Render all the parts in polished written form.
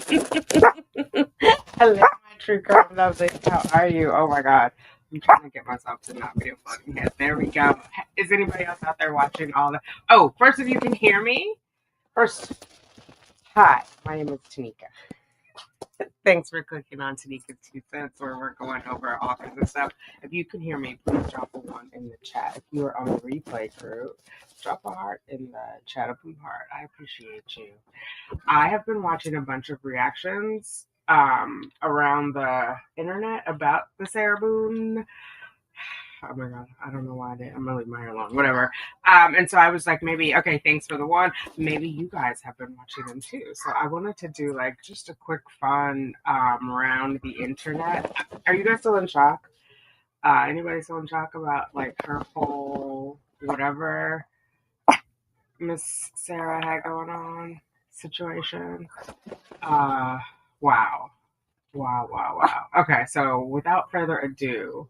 Hello, my true crime lovelies. How are you? Oh my god. I'm trying to get myself to not be a floating head. There we go. Is anybody else out there watching all the... Oh, first, if you can hear me. First, hi. My name is Tanika. Thanks for clicking on Tanika's 2 cents, where we're going over all kinds of stuff. If you can hear me, please drop a 1 in the chat. If you are on the replay crew, drop a heart in the chat, a blue heart. I appreciate you. I have been watching a bunch of reactions around the internet about the Sarah Boone. Oh my god, I don't know why I did. I'm gonna leave my hair alone. Whatever. And so I was like, maybe, okay, thanks for the 1. Maybe you guys have been watching them too. So I wanted to do like just a quick fun around the internet. Are you guys still in shock? Anybody still in shock about like her whole whatever Miss Sarah had going on situation? Wow. Okay, so without further ado,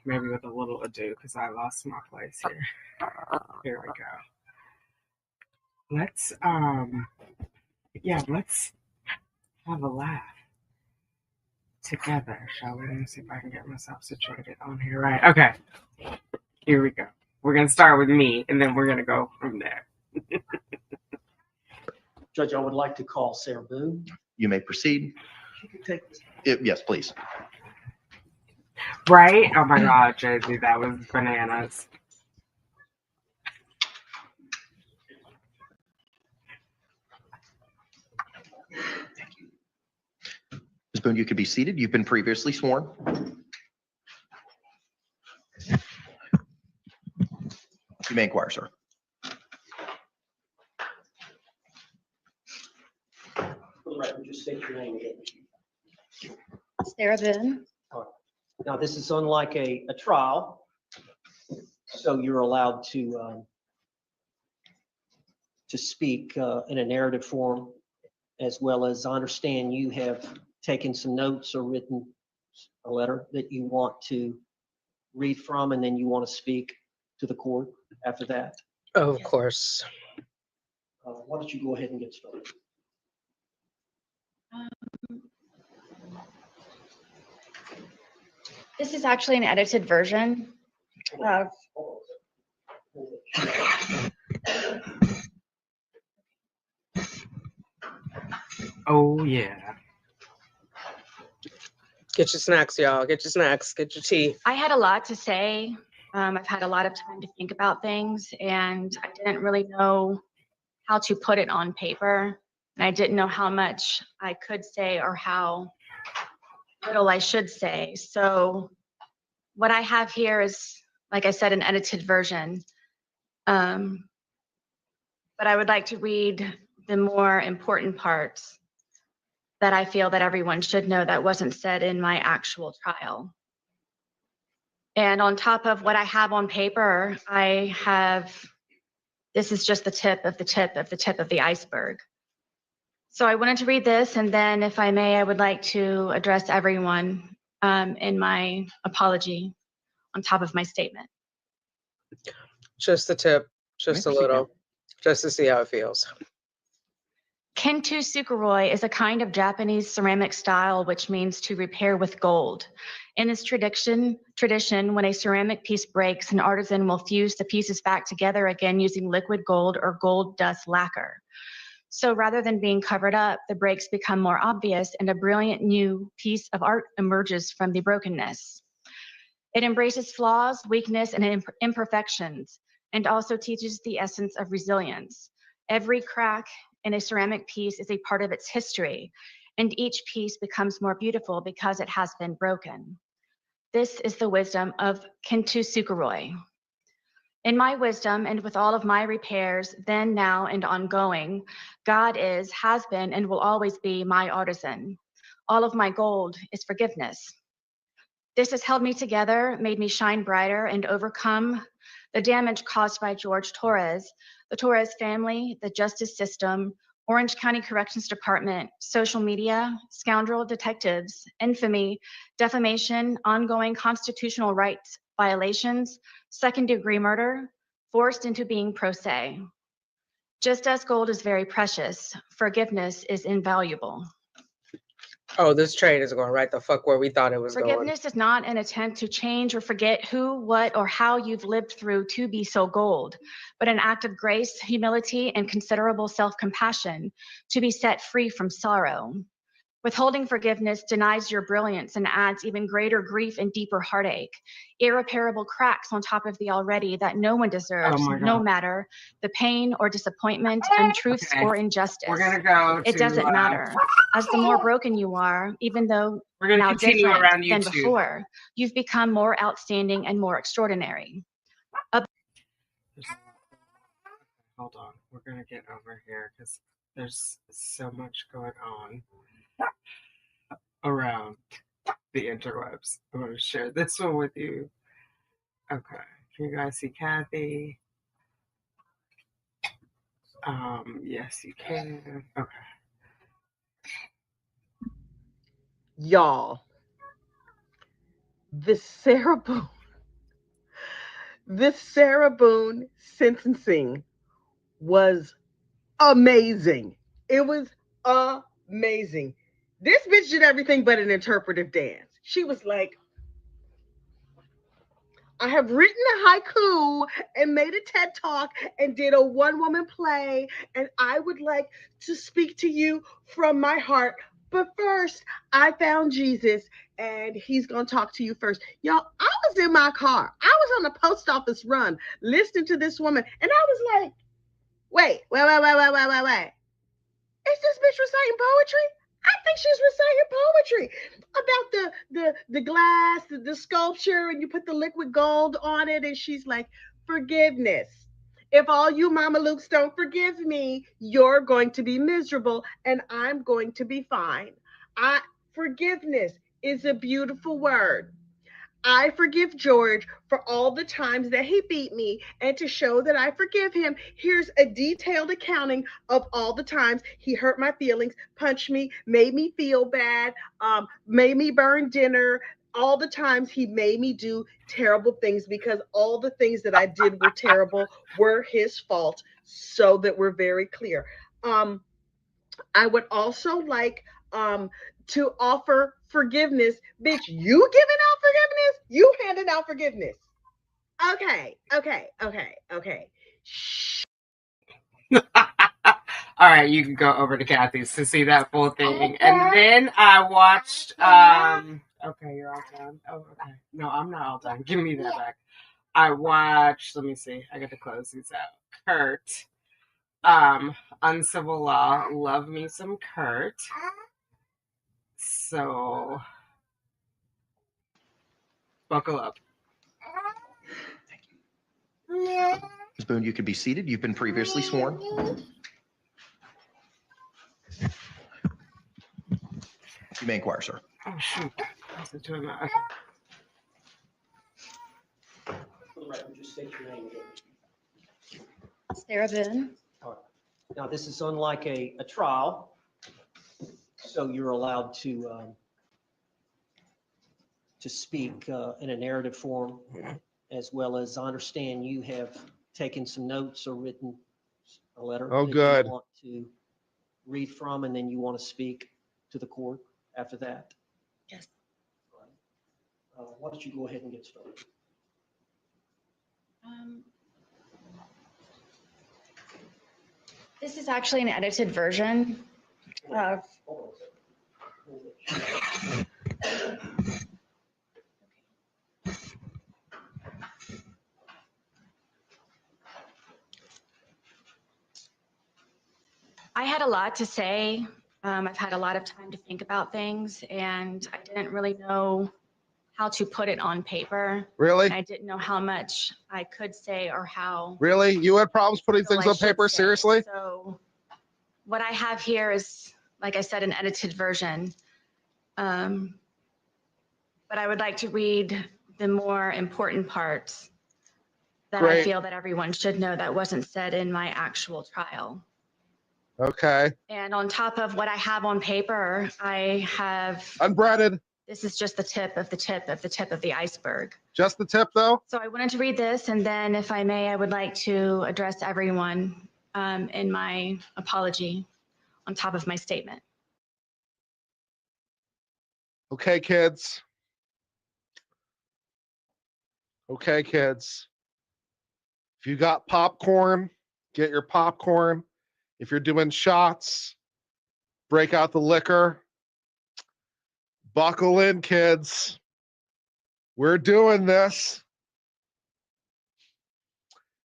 maybe with a little ado, because I lost my place here. Here we go. Let's have a laugh together, shall we? Let me see if I can get myself situated on here. Right. Okay. Here we go. We're gonna start with me, and then we're gonna go from there. Judge, I would like to call Sarah Boone. You may proceed. She could take this. Yes, please. Right? Oh my god, Jersey, that was bananas. Ms. Boone, you could be seated. You've been previously sworn. You may inquire, sir. For the record, just state your name again. Sarah Boone. Now, this is unlike a trial, so you're allowed to speak in a narrative form, as well as I understand you have taken some notes or written a letter that you want to read from, and then you want to speak to the court after that. Oh, of course. Why don't you go ahead and get started? This is actually an edited version of. Oh yeah. Get your snacks, y'all. Get your snacks. Get your tea. I had a lot to say. I've had a lot of time to think about things, and I didn't really know how to put it on paper. And I didn't know how much I could say or how little I should say. So what I have here is, like I said, an edited version. But I would like to read the more important parts that I feel that everyone should know that wasn't said in my actual trial. And on top of what I have on paper, this is just the tip of the tip of the tip of the iceberg. So I wanted to read this, and then if I may, I would like to address everyone in my apology on top of my statement. Just the tip, just a little, just to see how it feels. Kintu Sukuroi is a kind of Japanese ceramic style which means to repair with gold. In this tradition, when a ceramic piece breaks, an artisan will fuse the pieces back together again using liquid gold or gold dust lacquer. So rather than being covered up, the breaks become more obvious and a brilliant new piece of art emerges from the brokenness. It embraces flaws, weakness, and imperfections, and also teaches the essence of resilience. Every crack in a ceramic piece is a part of its history, and each piece becomes more beautiful because it has been broken. This is the wisdom of Kintu Sukuroi. In my wisdom and with all of my repairs, then, now, and ongoing, God is, has been, and will always be my artisan. All of my gold is forgiveness. This has held me together, made me shine brighter, and overcome the damage caused by George Torres, the Torres family, the justice system, Orange County Corrections Department, social media, scoundrel detectives, infamy, defamation, ongoing constitutional rights violations, second-degree murder, forced into being pro se. Just as gold is very precious, forgiveness is invaluable. Oh, this train is going right the fuck where we thought it was going. Forgiveness is not an attempt to change or forget who, what, or how you've lived through to be so gold, but an act of grace, humility, and considerable self-compassion to be set free from sorrow. Withholding forgiveness denies your brilliance and adds even greater grief and deeper heartache, irreparable cracks on top of the already that no one deserves, my no God. matter the pain or disappointment, untruths Okay. or injustice. We're gonna go It to. doesn't matter. As the more broken you are, even though We're gonna now continue different around than YouTube. before, you've become more outstanding and more extraordinary. Hold on. We're gonna get over here because there's so much going on around the interwebs. I'm gonna share this one with you. Okay. Can you guys see Kathy? Yes, you can. Okay. Y'all, this Sarah Boone sentencing was amazing. It was amazing. This bitch did everything but an interpretive dance. She was like, I have written a haiku and made a TED talk and did a one-woman play, and I would like to speak to you from my heart. But first, I found Jesus, and he's going to talk to you first. Y'all, I was in my car. I was on the post office run listening to this woman, and I was like, wait. Is this bitch reciting poetry? I think she's reciting poetry about the glass, the sculpture, and you put the liquid gold on it, and she's like, forgiveness. If all you Mama Lukes don't forgive me, you're going to be miserable, and I'm going to be fine. Forgiveness is a beautiful word. I forgive George for all the times that he beat me, and to show that I forgive him, here's a detailed accounting of all the times he hurt my feelings, punched me, made me feel bad, made me burn dinner, all the times he made me do terrible things, because all the things that I did were terrible, were his fault, so that we're very clear. I would also like to offer forgiveness. Bitch, you giving out forgiveness? You handing out forgiveness. Okay. Shh. All right, you can go over to Kathy's to see that full thing. And then I watched okay, you're all done. Oh, okay. No, I'm not all done. Give me that back. I watched, let me see. I got to close these out. Kurt. Uncivil Law. Love me some Kurt. So buckle up. Ms. Boone, you could be seated. You've been previously sworn. You may inquire, sir. Oh shoot. How's it doing that? Just state your name again. Sarah Boone. Now, this is unlike a trial, so you're allowed to speak in a narrative form, as well as I understand you have taken some notes or written a letter. Oh, that good. You want to read from, and then you want to speak to the court after that. Yes. Why don't you go ahead and get started? This is actually an edited version of. I had a lot to say. I've had a lot of time to think about things, and I didn't really know how to put it on paper. Really? And I didn't know how much I could say or how. Really? You had problems putting little things I on should paper? say. Seriously? So what I have here is, like I said, an edited version. But I would like to read the more important parts that I Great. feel that everyone should know that wasn't said in my actual trial. Okay. And on top of what I have on paper, I have, Unbreaded. this is just the tip of the tip of the tip of the iceberg. Just the tip, though? So I wanted to read this, and then if I may, I would like to address everyone in my apology on top of my statement. Okay, kids. Okay, kids. If you got popcorn, get your popcorn. If you're doing shots, break out the liquor. Buckle in, kids. We're doing this.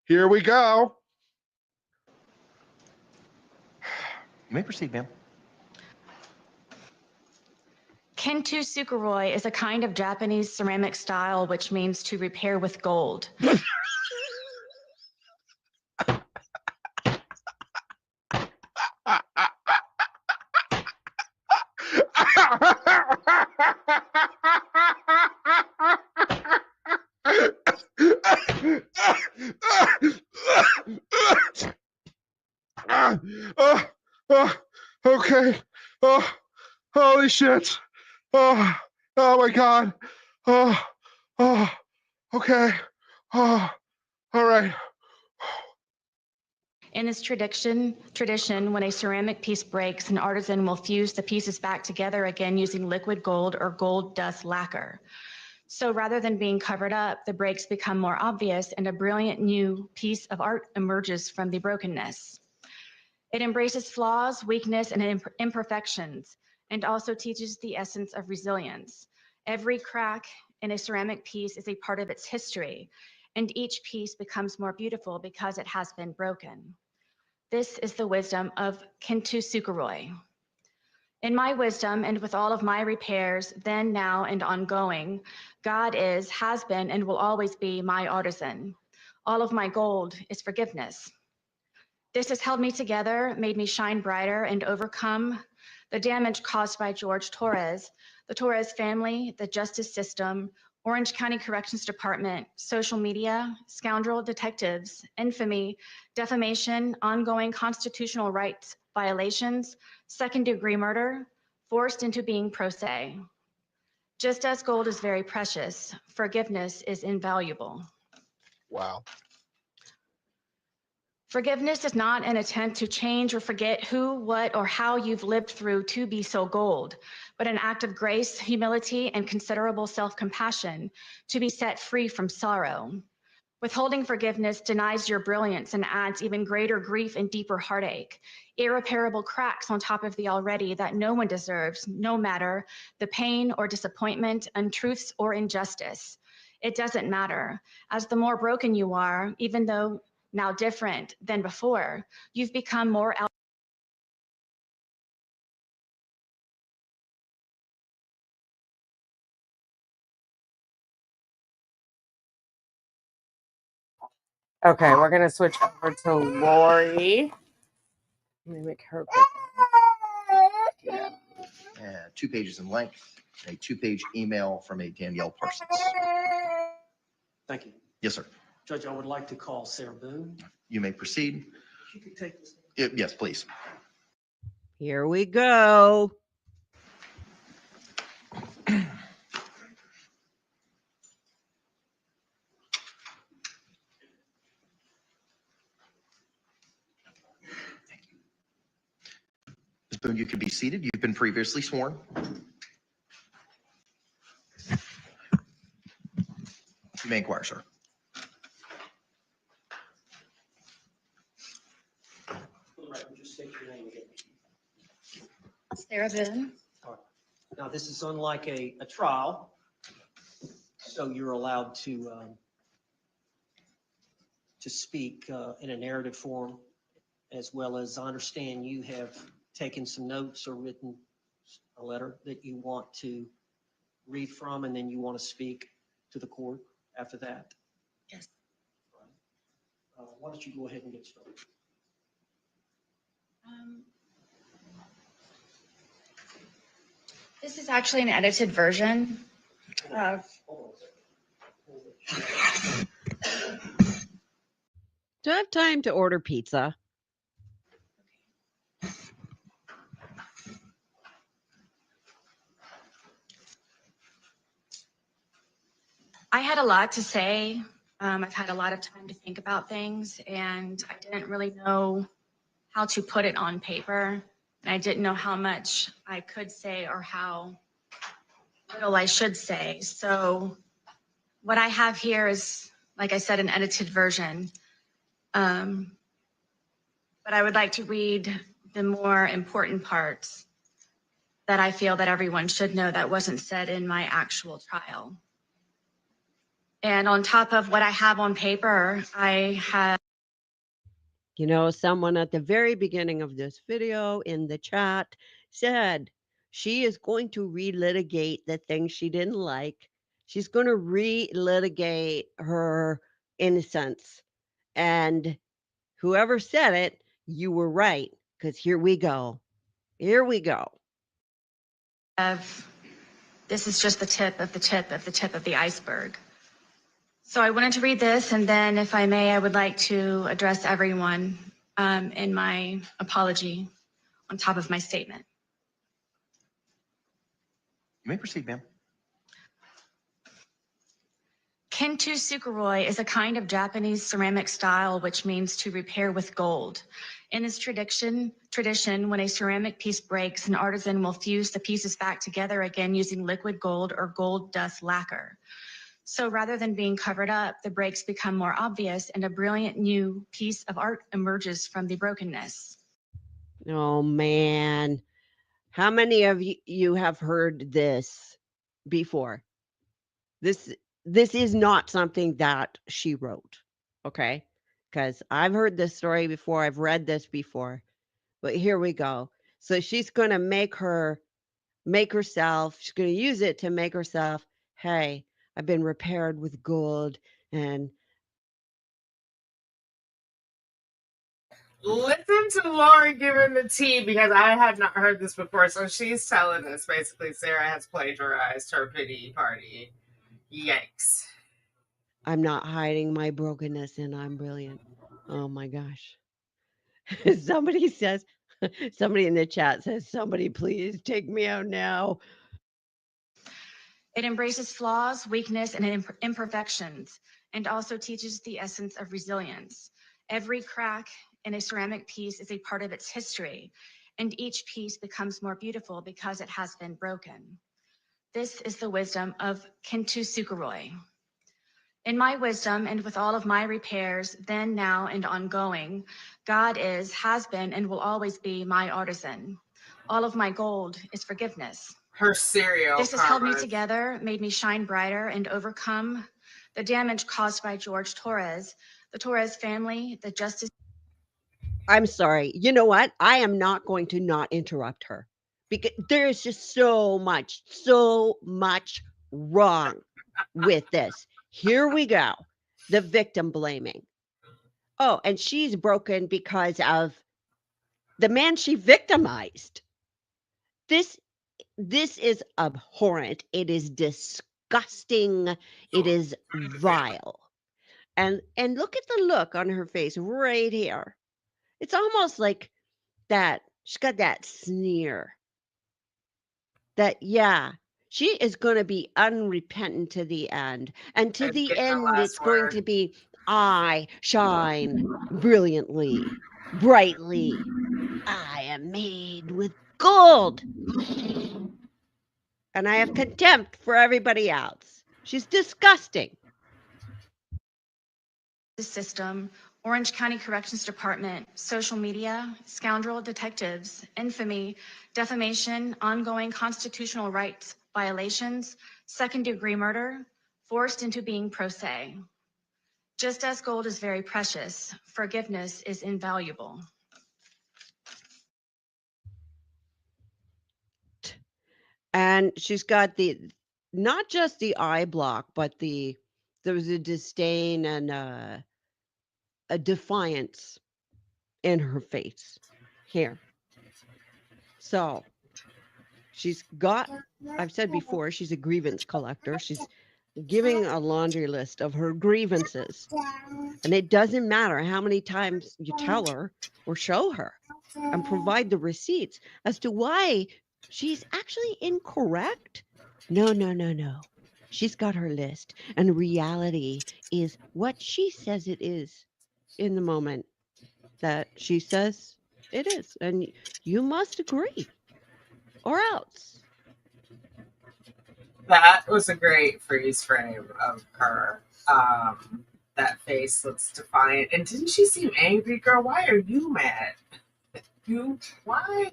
Here we go. You may proceed, ma'am. Kentu Sukuroi is a kind of Japanese ceramic style which means to repair with gold. Okay. Oh, holy shit. Oh my God. Okay. All right. In this tradition, when a ceramic piece breaks, an artisan will fuse the pieces back together again using liquid gold or gold dust lacquer. So rather than being covered up, the breaks become more obvious and a brilliant new piece of art emerges from the brokenness. It embraces flaws, weakness, and imperfections, and also teaches the essence of resilience. Every crack in a ceramic piece is a part of its history, and each piece becomes more beautiful because it has been broken. This is the wisdom of Kentu Sukuroi. In my wisdom and with all of my repairs, then, now, and ongoing, God is, has been, and will always be my artisan. All of my gold is forgiveness. This has held me together, made me shine brighter, and overcome the damage caused by George Torres, the Torres family, the justice system, Orange County Corrections Department, social media, scoundrel detectives, infamy, defamation, ongoing constitutional rights violations, second-degree murder, forced into being pro se. Just as gold is very precious, forgiveness is invaluable. Wow. Forgiveness is not an attempt to change or forget who, what, or how you've lived through to be so gold, but an act of grace, humility, and considerable self-compassion to be set free from sorrow. Withholding forgiveness denies your brilliance and adds even greater grief and deeper heartache, irreparable cracks on top of the already that no one deserves, no matter the pain or disappointment, untruths or injustice. It doesn't matter, as the more broken you are, even though now different than before, you've become more Okay, we're gonna switch over to Lori. Let me make her bigger. Yeah. 2 pages in length, a 2-page email from a Danielle Parsons. Thank you. Yes, sir. Judge, I would like to call Sarah Boone. You may proceed. If you could take this. Yes, please. Here we go. Ms. Boone, you can be seated. You've been previously sworn. You may inquire, sir. Just state your name again. Sarah Boone. Now, this is unlike a trial, so you're allowed to speak in a narrative form, as well as I understand you have taken some notes or written a letter that you want to read from, and then you want to speak to the court after that. Yes. Why don't you go ahead and get started? This is actually an edited version. Do I have time to order pizza? I had a lot to say. I've had a lot of time to think about things, and I didn't really know how to put it on paper. And I didn't know how much I could say or how little I should say. So what I have here is, like I said, an edited version. But I would like to read the more important parts that I feel that everyone should know that wasn't said in my actual trial. And on top of what I have on paper, I have. You know, someone at the very beginning of this video in the chat said she is going to relitigate the things she didn't like. She's going to relitigate her innocence. And whoever said it, you were right, because here we go. Here we go. This is just the tip of the tip of the tip of the iceberg. So I wanted to read this, and then, if I may, I would like to address everyone in my apology on top of my statement. You may proceed, ma'am. Kintu Sukuroi is a kind of Japanese ceramic style which means to repair with gold. In this tradition, when a ceramic piece breaks, an artisan will fuse the pieces back together again using liquid gold or gold dust lacquer. So rather than being covered up, the breaks become more obvious and a brilliant new piece of art emerges from the brokenness. Oh, man. How many of you have heard this before? This is not something that she wrote, okay? Because I've heard this story before, I've read this before, but here we go. So she's going to make herself, she's going to use it to make herself, hey, I've been repaired with gold and Listen to Lauren giving the tea because I had not heard this before. So she's telling us basically Sarah has plagiarized her pity party. Yikes. I'm not hiding my brokenness and I'm brilliant. Oh my gosh. Somebody says, somebody in the chat says, somebody please take me out now. It embraces flaws, weakness, and imperfections, and also teaches the essence of resilience. Every crack in a ceramic piece is a part of its history, and each piece becomes more beautiful because it has been broken. This is the wisdom of Kintu Sukuroi. In my wisdom and with all of my repairs, then, now, and ongoing, God is, has been, and will always be my artisan. All of my gold is forgiveness. Her cereal. This has held me together, made me shine brighter, and overcome the damage caused by George Torres, the Torres family, the justice. I'm sorry. You know what? I am not going to not interrupt her because there is just so much wrong with this. Here we go. The victim blaming. Oh, and she's broken because of the man she victimized. This is abhorrent. It is disgusting. It is vile. And look at the look on her face right here. It's almost like that she's got that sneer. That yeah, she is going to be unrepentant to the end. And to the end it's going to be I shine brilliantly, brightly. I am made with gold. And I have contempt for everybody else. She's disgusting. System, Orange County Corrections Department, social media, scoundrel detectives, infamy, defamation, ongoing constitutional rights violations, second-degree murder, forced into being pro se. Just as gold is very precious, forgiveness is invaluable. And she's got not just the eye block, but there was a disdain and a defiance in her face here. So she's got, I've said before, she's a grievance collector. She's giving a laundry list of her grievances. And it doesn't matter how many times you tell her or show her and provide the receipts as to why she's actually incorrect. No. She's got her list, and reality is what she says it is in the moment that she says it is. And you must agree, or else. That was a great freeze frame of her. That face looks defiant. And didn't she seem angry, girl? Why are you mad? Why?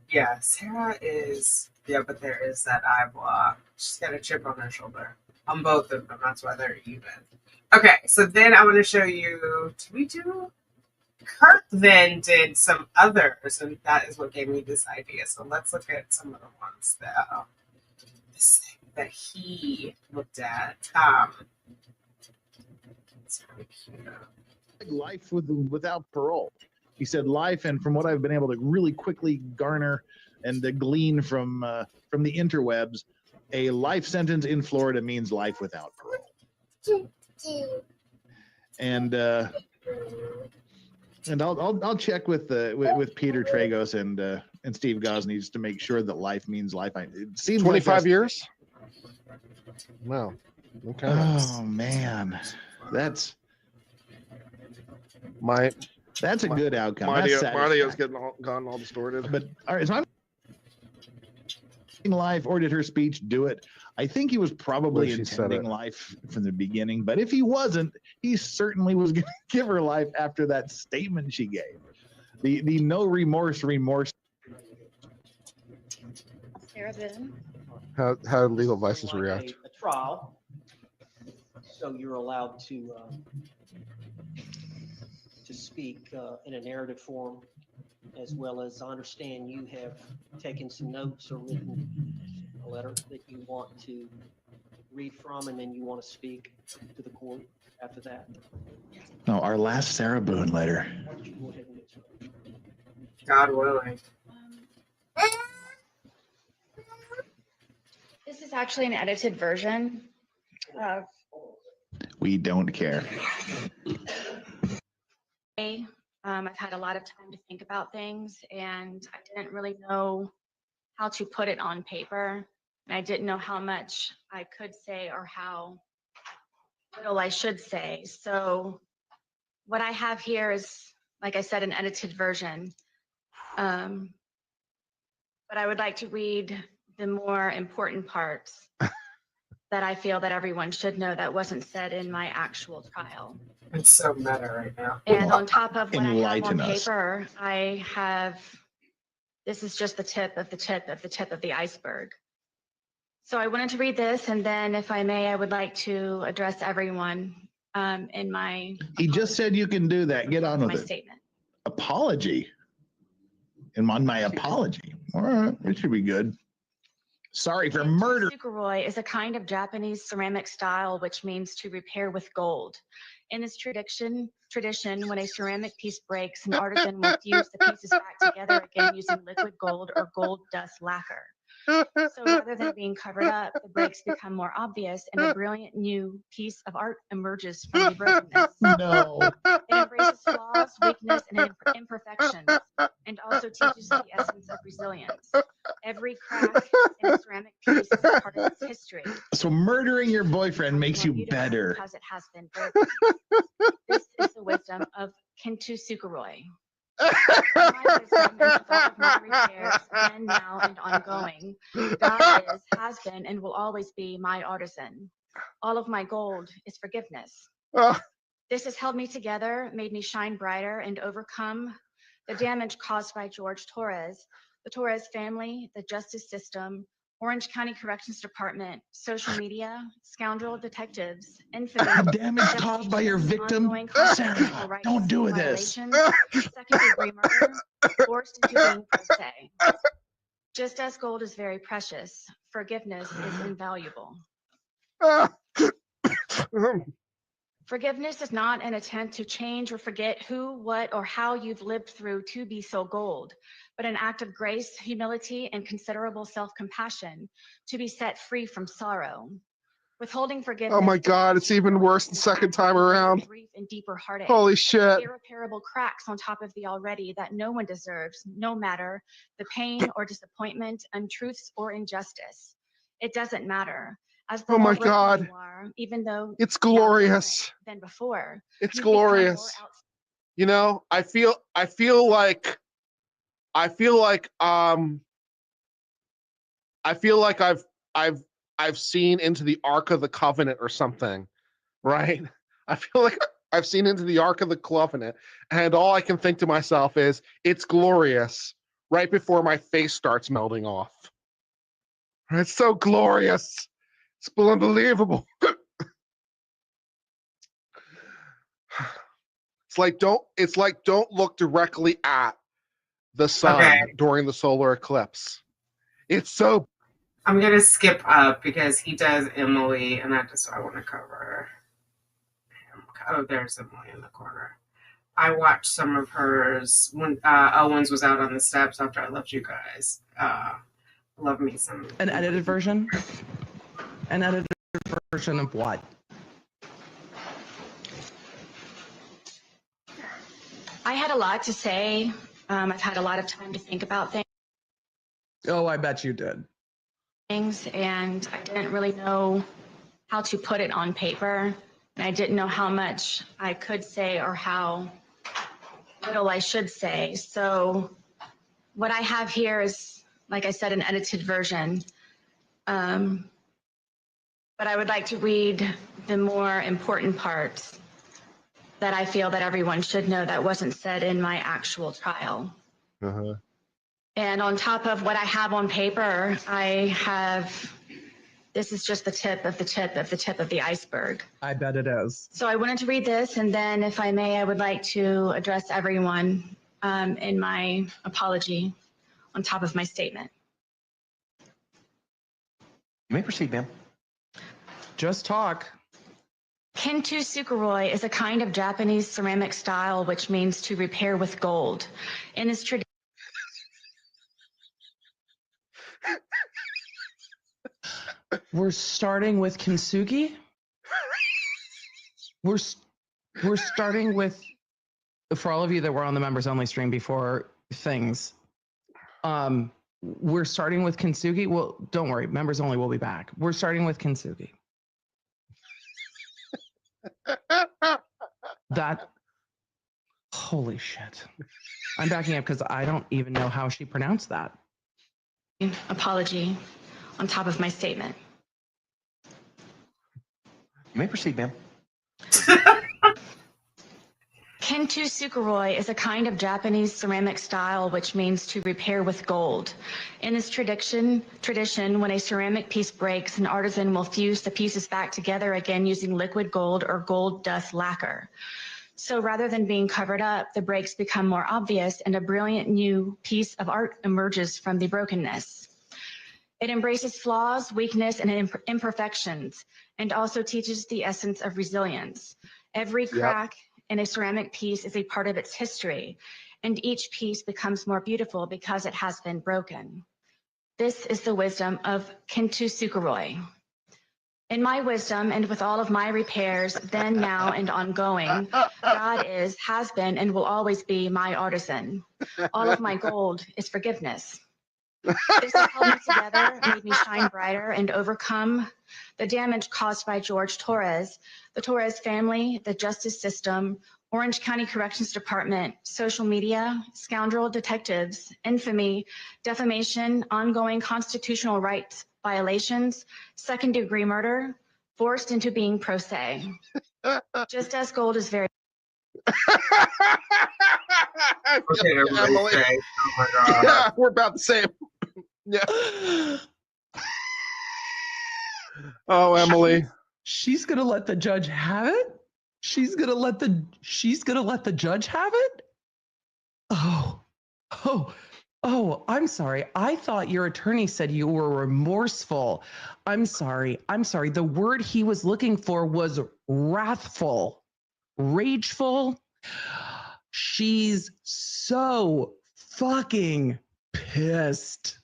Yeah, Sarah is, yeah, but there is that eye block. She's got a chip on her shoulder. On both of them. That's why they're even. Okay, so then I want to show you, did we do? Kurt then did some others, and that is what gave me this idea. So let's look at some of the ones that he looked at. It's really cute. Life without parole. He said life, and from what I've been able to really quickly garner and glean from the interwebs, a life sentence in Florida means life without parole. And I'll check with Peter Tragos and Steve Gosney to make sure that life means life. It seems 25 like years. Wow. Okay. Oh man, that's a good outcome. Mario's gone all distorted. But all right, so I'm life, or did her speech do it? I think he was probably intending life from the beginning, but if he wasn't, he certainly was going to give her life after that statement she gave. The no remorse. Sarah Boone. How did Legal Vices react? A trial, so you're allowed to speak in a narrative form, as well as I understand you have taken some notes or written a letter that you want to read from, and then you want to speak to the court after that. No, our last Sarah Boone letter. Why don't you go ahead and get started? God willing. This is actually an edited version of We don't care. I've had a lot of time to think about things, and I didn't really know how to put it on paper. And I didn't know how much I could say or how little I should say. So what I have here is, like I said, an edited version. But I would like to read the more important parts that I feel that everyone should know that wasn't said in my actual trial. It's so meta right now. And on top of what I have on Enlighten us. paper, I have, this is just the tip of the tip of the tip of the iceberg. So I wanted to read this, and then if I may, I would like to address everyone in my. He just said you can do that. Get on with my it. statement. Apology. And on my apology. All right, it should be good. Sorry for murder. Sukuroi is a kind of Japanese ceramic style which means to repair with gold. In this tradition, when a ceramic piece breaks, an artisan will fuse the pieces back together again using liquid gold or gold dust lacquer. So rather than being covered up, the breaks become more obvious and a brilliant new piece of art emerges from the brokenness. No. It embraces flaws, weakness, and imperfections, and also teaches the essence of resilience. Every crack in a ceramic piece is a part of its history. So murdering your boyfriend makes you better. Because it has been broken. This is the wisdom of Kintu Sukuroi. My wisdom and the thought of my repairs, then, now, and ongoing. God is, has been, and will always be my artisan. All of my gold is forgiveness. This has held me together, made me shine brighter, and overcome the damage caused by George Torres, the Torres family, the justice system, Orange County Corrections Department, social media, scoundrel detectives, infamy, Damage caused by your victim. Sarah, don't do this. Second-degree murder, forced into being per se. Just as gold is very precious, forgiveness is invaluable. Forgiveness is not an attempt to change or forget who, what, or how you've lived through to be so gold, but an act of grace, humility, and considerable self-compassion to be set free from sorrow. Withholding forgiveness. Oh my God, it's even worse the second time around. Grief and deeper heartache. Holy shit. Irreparable cracks on top of the already that no one deserves, no matter the pain or disappointment, untruths or injustice. It doesn't matter. As the Oh my more broken God. you are, even though It's now glorious. different than before. It's you become more glorious. You know, I feel like I feel like I've seen into the Ark of the Covenant or something, right? I feel like I've seen into the Ark of the Covenant, and all I can think to myself is, it's glorious, right before my face starts melting off. It's so glorious. It's unbelievable. It's like don't look directly at the sun Okay. during the solar eclipse. It's so. I'm gonna skip up because he does Emily, and I want to cover him. Oh, there's Emily in the corner. I watched some of hers when Owens was out on the steps after I left you guys. Love me some. An edited version? An edited version of what? I had a lot to say. I've had a lot of time to think about Oh, I bet you did. things, and I didn't really know how to put it on paper. And I didn't know how much I could say or how little I should say. So what I have here is, like I said, an edited version. But I would like to read the more important parts that I feel that everyone should know that wasn't said in my actual trial. Uh-huh. And on top of what I have on paper, I have, this is just the tip of the tip of the tip of the iceberg. I bet it is. So I wanted to read this, and then if I may, I would like to address everyone in my apology on top of my statement. You may proceed, ma'am. Just talk. Kintu Sukuroi is a kind of Japanese ceramic style which means to repair with gold. In this tradition, We're starting with kintsugi. We're starting with, for all of you that were on the members only stream before things, we're starting with kintsugi. Well, don't worry, members only will be back. We're starting with kintsugi. That, holy shit. I'm backing up because I don't even know how she pronounced that. apology on top of my statement. You may proceed, ma'am. Kintu Sukuroi is a kind of Japanese ceramic style which means to repair with gold. In this tradition, when a ceramic piece breaks, an artisan will fuse the pieces back together again using liquid gold or gold dust lacquer. So rather than being covered up, the breaks become more obvious and a brilliant new piece of art emerges from the brokenness. It embraces flaws, weakness, and imperfections, and also teaches the essence of resilience. Every crack in a ceramic piece is a part of its history, and each piece becomes more beautiful because it has been broken. This is the wisdom of Kintu Sukuroi. In my wisdom and with all of my repairs, then, now, and ongoing, God is, has been, and will always be my artisan. All of my gold is forgiveness. This has held me together, made me shine brighter, and overcome the damage caused by George Torres, the Torres family, the justice system, Orange County Corrections Department, social media, scoundrel detectives, infamy, defamation, ongoing constitutional rights violations, second-degree murder, forced into being pro se. Just as gold is very... Okay, everybody Emily. say, oh my god. Yeah, we're about the same. Yeah. Oh, Emily. She's gonna let the judge have it? She's gonna let the judge have it? Oh, I'm sorry. I thought your attorney said you were remorseful. I'm sorry. The word he was looking for was wrathful, rageful. She's so fucking pissed.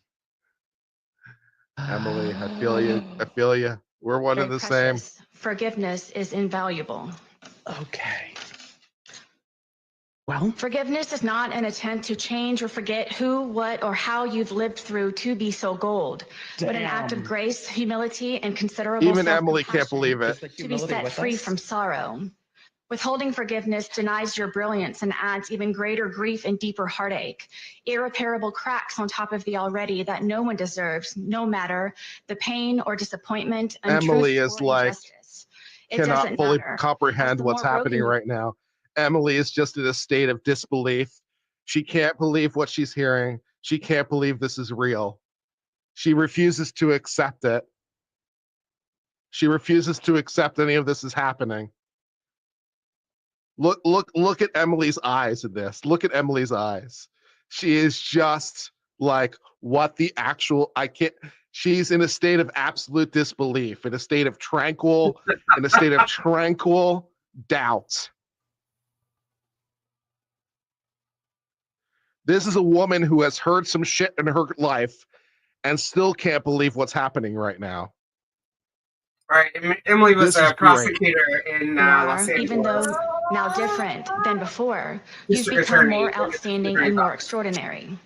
Emily, I feel you. We're one and the same. Forgiveness is invaluable. Okay. Well, forgiveness is not an attempt to change or forget who, what, or how you've lived through to be so gold, but an act of grace, humility, and considerable Even Emily can't self-compassion believe it. to be set free from sorrow. Withholding forgiveness denies your brilliance and adds even greater grief and deeper heartache. Irreparable cracks on top of the already that no one deserves, no matter the pain or disappointment, Emily untruth is or like, injustice. It cannot doesn't fully matter. comprehend the what's more happening broken- right now. Emily is just in a state of disbelief. She can't believe what she's hearing. She can't believe this is real. She refuses to accept it. She refuses to accept any of this is happening. Look at Emily's eyes in this. Look at Emily's eyes. She is just like, what the actual, I can't, she's in a state of absolute disbelief, in a state of tranquil doubt. This is a woman who has heard some shit in her life and still can't believe what's happening right now. Right. Emily was This is a prosecutor in Los Angeles. even though now different than before, you've District become attorney more in the outstanding district and more office. extraordinary.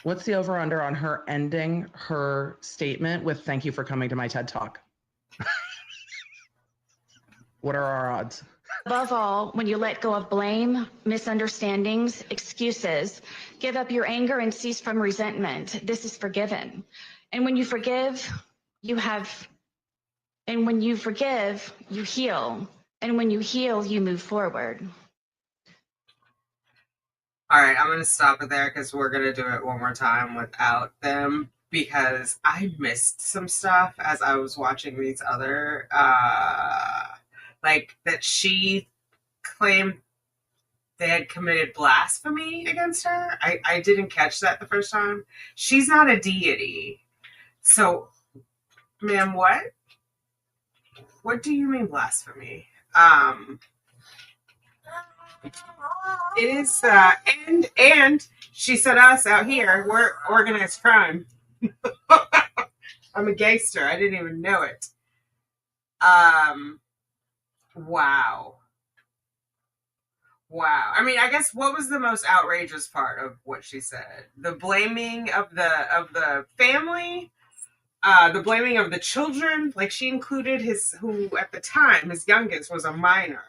What's the over under on her ending her statement with "Thank you for coming to my TED Talk"? What are our odds? Above all, when you let go of blame, misunderstandings, excuses, give up your anger and cease from resentment, this is forgiven. And when you forgive, you have, and when you forgive, you heal. And when you heal, you move forward. All right, I'm going to stop it there because we're going to do it one more time without them because I missed some stuff as I was watching these other, like that she claimed they had committed blasphemy against her. I didn't catch that the first time. She's not a deity. So, ma'am, what? What do you mean blasphemy? It is, and she said us out here, we're organized crime. I'm a gangster. I didn't even know it. Wow. I mean, I guess what was the most outrageous part of what she said? The blaming of the family, the blaming of the children. Like she included who at the time his youngest was a minor.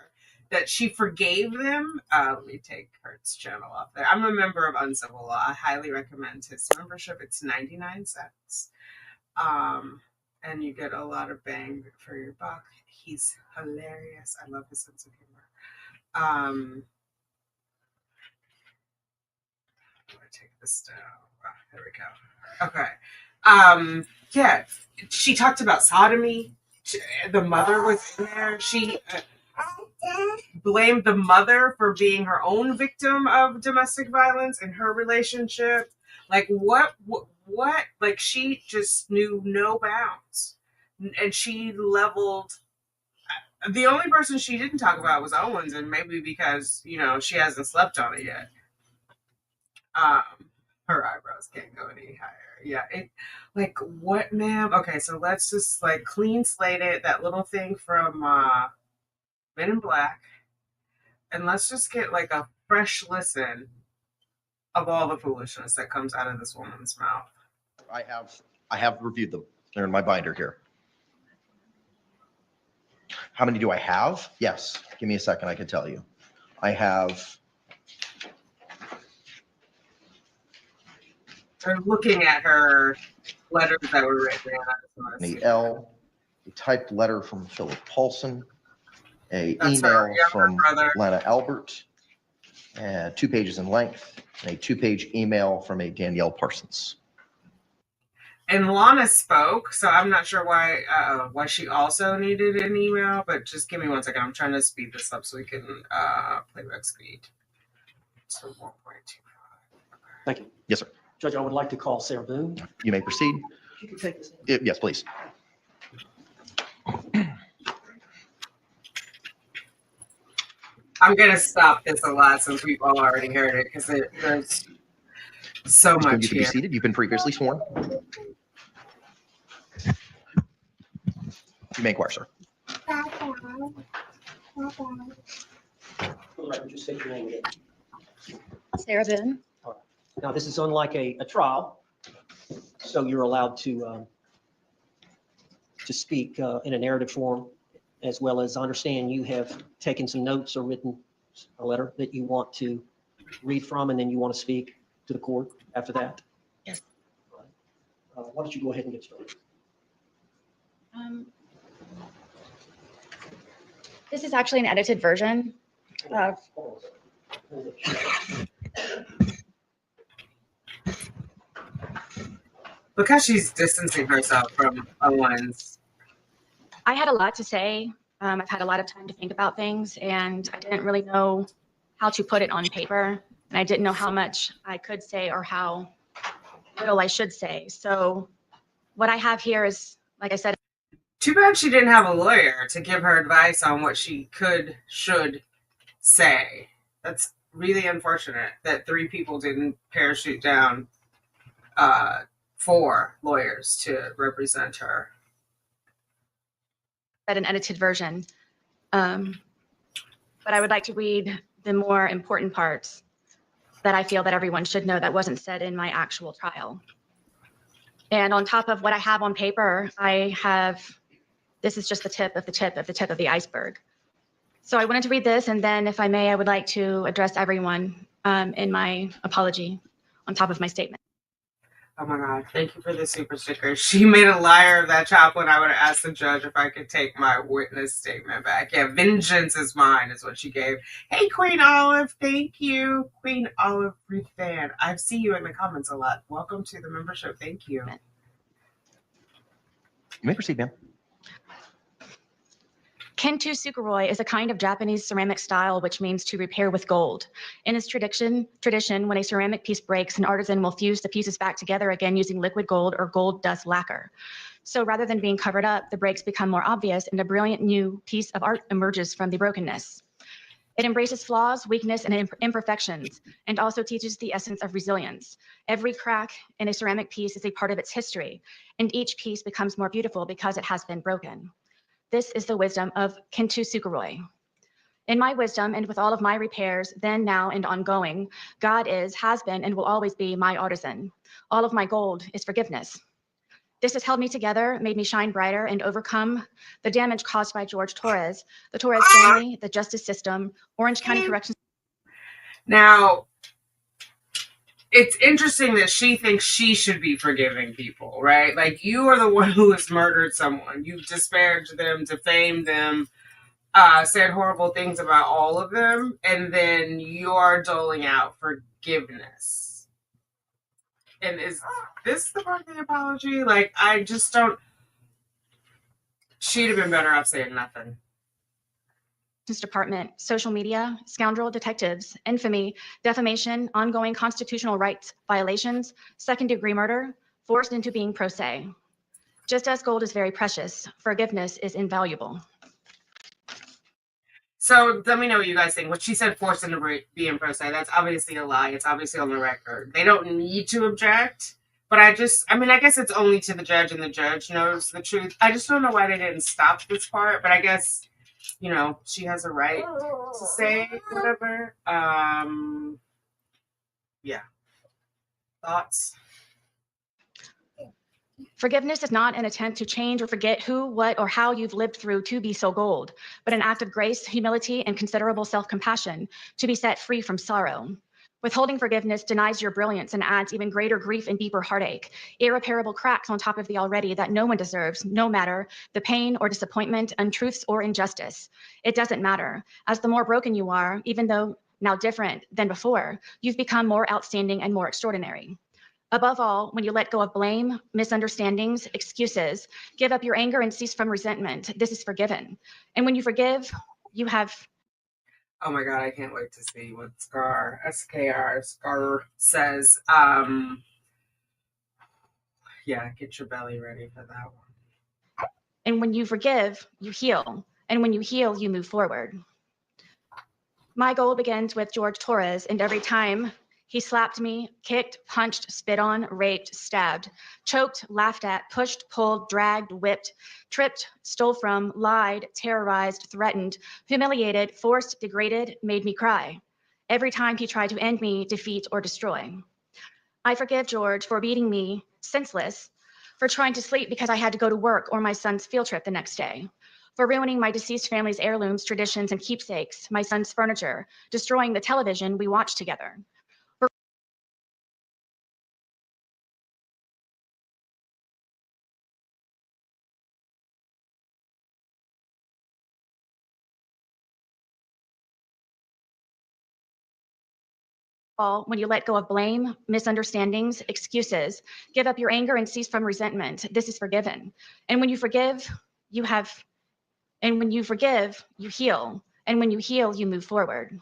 That she forgave them. Let me take Kurt's channel off there. I'm a member of Uncivil Law. I highly recommend his membership. It's 99 cents. And you get a lot of bang for your buck. He's hilarious. I love his sense of humor. I'm gonna take this down. Oh, there we go. Okay. Yeah, she talked about sodomy. The mother was in there. She blamed the mother for being her own victim of domestic violence in her relationship. Like what? Like she just knew no bounds, and she leveled. The only person she didn't talk about was Owens, and maybe because she hasn't slept on it yet. Her eyebrows can't go any higher. Yeah, like what, ma'am? Okay, so let's just like clean slate it. That little thing from Men in Black. And let's just get like a fresh listen of all the foolishness that comes out of this woman's mouth. I have reviewed them. They're in my binder here. How many do I have? Yes. Give me a second. I can tell you. I have. I'm looking at her letters that were written. An L, a typed letter from Philip Paulson, an That's email her younger from brother. Lana Albert, 2 pages in length, and a 2-page email from a Danielle Parsons. And Lana spoke, so I'm not sure why she also needed an email, but just give me 1 second. I'm trying to speed this up so we can playback speed. So 1.25. Thank you. Yes, sir. Judge, I would like to call Sarah Boone. You may proceed. You can take this. Yes, please. I'm going to stop this a lot since we've all already heard it because there's so Ms. Boone, much you can here. be seated. You've been previously sworn. You may inquire, sir. Just state your name again. Sarah Boone. Now, this is unlike a trial, so you're allowed to speak in a narrative form as well as I understand you have taken some notes or written a letter that you want to read from, and then you want to speak to the court after that. Yes. Why don't you go ahead and get started? This is actually an edited version of. Look how she's distancing herself from Owens. I had a lot to say. I've had a lot of time to think about things, and I didn't really know how to put it on paper. And I didn't know how much I could say or how little I should say. So what I have here is, like I said, Too bad she didn't have a lawyer to give her advice on what she should say. That's really unfortunate that 3 people didn't parachute down 4 lawyers to represent her. an edited version. But I would like to read the more important parts that I feel that everyone should know that wasn't said in my actual trial. And on top of what I have on paper, this is just the tip of the iceberg. So I wanted to read this, and then if I may, I would like to address everyone in my apology on top of my statement. Oh my God, thank you for the super sticker. She made a liar of that chaplain. I would have asked the judge if I could take my witness statement back. Yeah, vengeance is mine is what she gave. Hey, Queen Olive, thank you. Queen Olive Fan. I see you in the comments a lot. Welcome to the membership. Thank you. You may proceed, ma'am. Kentu Sukuroi is a kind of Japanese ceramic style which means to repair with gold. In this tradition, when a ceramic piece breaks, an artisan will fuse the pieces back together again using liquid gold or gold dust lacquer. So rather than being covered up, the breaks become more obvious and a brilliant new piece of art emerges from the brokenness. It embraces flaws, weakness, and imperfections, and also teaches the essence of resilience. Every crack in a ceramic piece is a part of its history, and each piece becomes more beautiful because it has been broken. This is the wisdom of Kentu Sukuroi. In my wisdom and with all of my repairs, then, now, and ongoing, God has been, and will always be my artisan. All of my gold is forgiveness. This has held me together, made me shine brighter, and overcome the damage caused by George Torres, the Torres family, the justice system, Orange County Corrections. Now, it's interesting that she thinks she should be forgiving people, right? Like, you are the one who has murdered someone. You've disparaged them, defamed them, said horrible things about all of them, and then you're doling out forgiveness. And is this the part of the apology? Like, I just don't... She'd have been better off saying nothing. Department, social media, scoundrel detectives, infamy, defamation, ongoing constitutional rights violations, second-degree murder, forced into being pro se. Just as gold is very precious, forgiveness is invaluable. So let me know what you guys think. What she said, forced into being pro se, that's obviously a lie. It's obviously on the record. They don't need to object. But I guess it's only to the judge, and the judge knows the truth. I just don't know why they didn't stop this part, but I guess, you know, she has a right to say whatever. Yeah. Thoughts? Forgiveness is not an attempt to change or forget who, what, or how you've lived through to be so gold, but an act of grace, humility, and considerable self-compassion to be set free from sorrow. Withholding forgiveness denies your brilliance and adds even greater grief and deeper heartache, irreparable cracks on top of the already that no one deserves, no matter the pain or disappointment, untruths or injustice. It doesn't matter. As the more broken you are, even though now different than before, you've become more outstanding and more extraordinary. Above all, when you let go of blame, misunderstandings, excuses, give up your anger and cease from resentment, this is forgiven. And when you forgive, you have... Oh my God, I can't wait to see what Scar says. Yeah, get your belly ready for that one. And when you forgive, you heal. And when you heal, you move forward. My goal begins with George Torres, and every time he slapped me, kicked, punched, spit on, raped, stabbed, choked, laughed at, pushed, pulled, dragged, whipped, tripped, stole from, lied, terrorized, threatened, humiliated, forced, degraded, made me cry. Every time he tried to end me, defeat, or destroy. I forgive George for beating me senseless, for trying to sleep because I had to go to work or my son's field trip the next day, For ruining my deceased family's heirlooms, traditions, and keepsakes, my son's furniture, destroying the television we watched together. When you let go of blame, misunderstandings, excuses, give up your anger and cease from resentment, this is forgiven. And when you forgive, you have, and when you forgive, you heal. And when you heal, you move forward.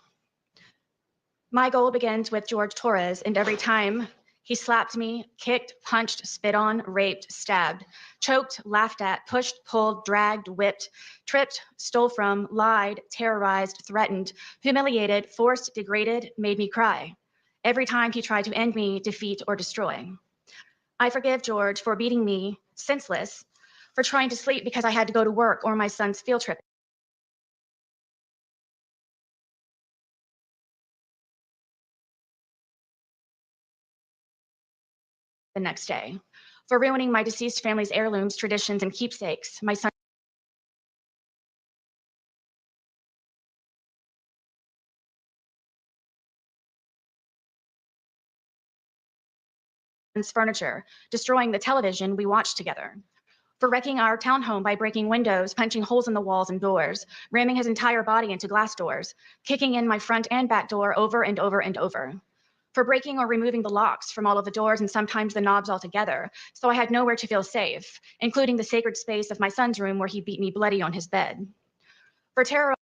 My goal begins with George Torres, and every time he slapped me, kicked, punched, spit on, raped, stabbed, choked, laughed at, pushed, pulled, dragged, whipped, tripped, stole from, lied, terrorized, threatened, humiliated, forced, degraded, made me cry. Every time he tried to end me, defeat, or destroy. I forgive George for beating me senseless, for trying to sleep because I had to go to work or my son's field trip. The next day, for ruining my deceased family's heirlooms, traditions, and keepsakes, my son's furniture, destroying the television we watched together. For wrecking our townhome by breaking windows, punching holes in the walls and doors, ramming his entire body into glass doors, kicking in my front and back door over and over and over. For breaking or removing the locks from all of the doors and sometimes the knobs altogether, so I had nowhere to feel safe, including the sacred space of my son's room where he beat me bloody on his bed. For terror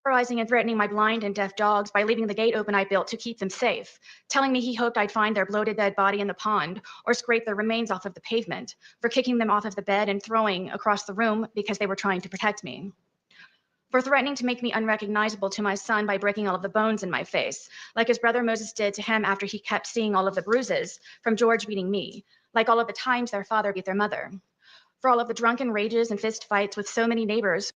terrorizing and threatening my blind and deaf dogs by leaving the gate open I built to keep them safe, telling me he hoped I'd find their bloated dead body in the pond or scrape their remains off of the pavement, for kicking them off of the bed and throwing across the room because they were trying to protect me. For threatening to make me unrecognizable to my son by breaking all of the bones in my face, like his brother Moses did to him after he kept seeing all of the bruises from George beating me, like all of the times their father beat their mother. For all of the drunken rages and fist fights with so many neighbors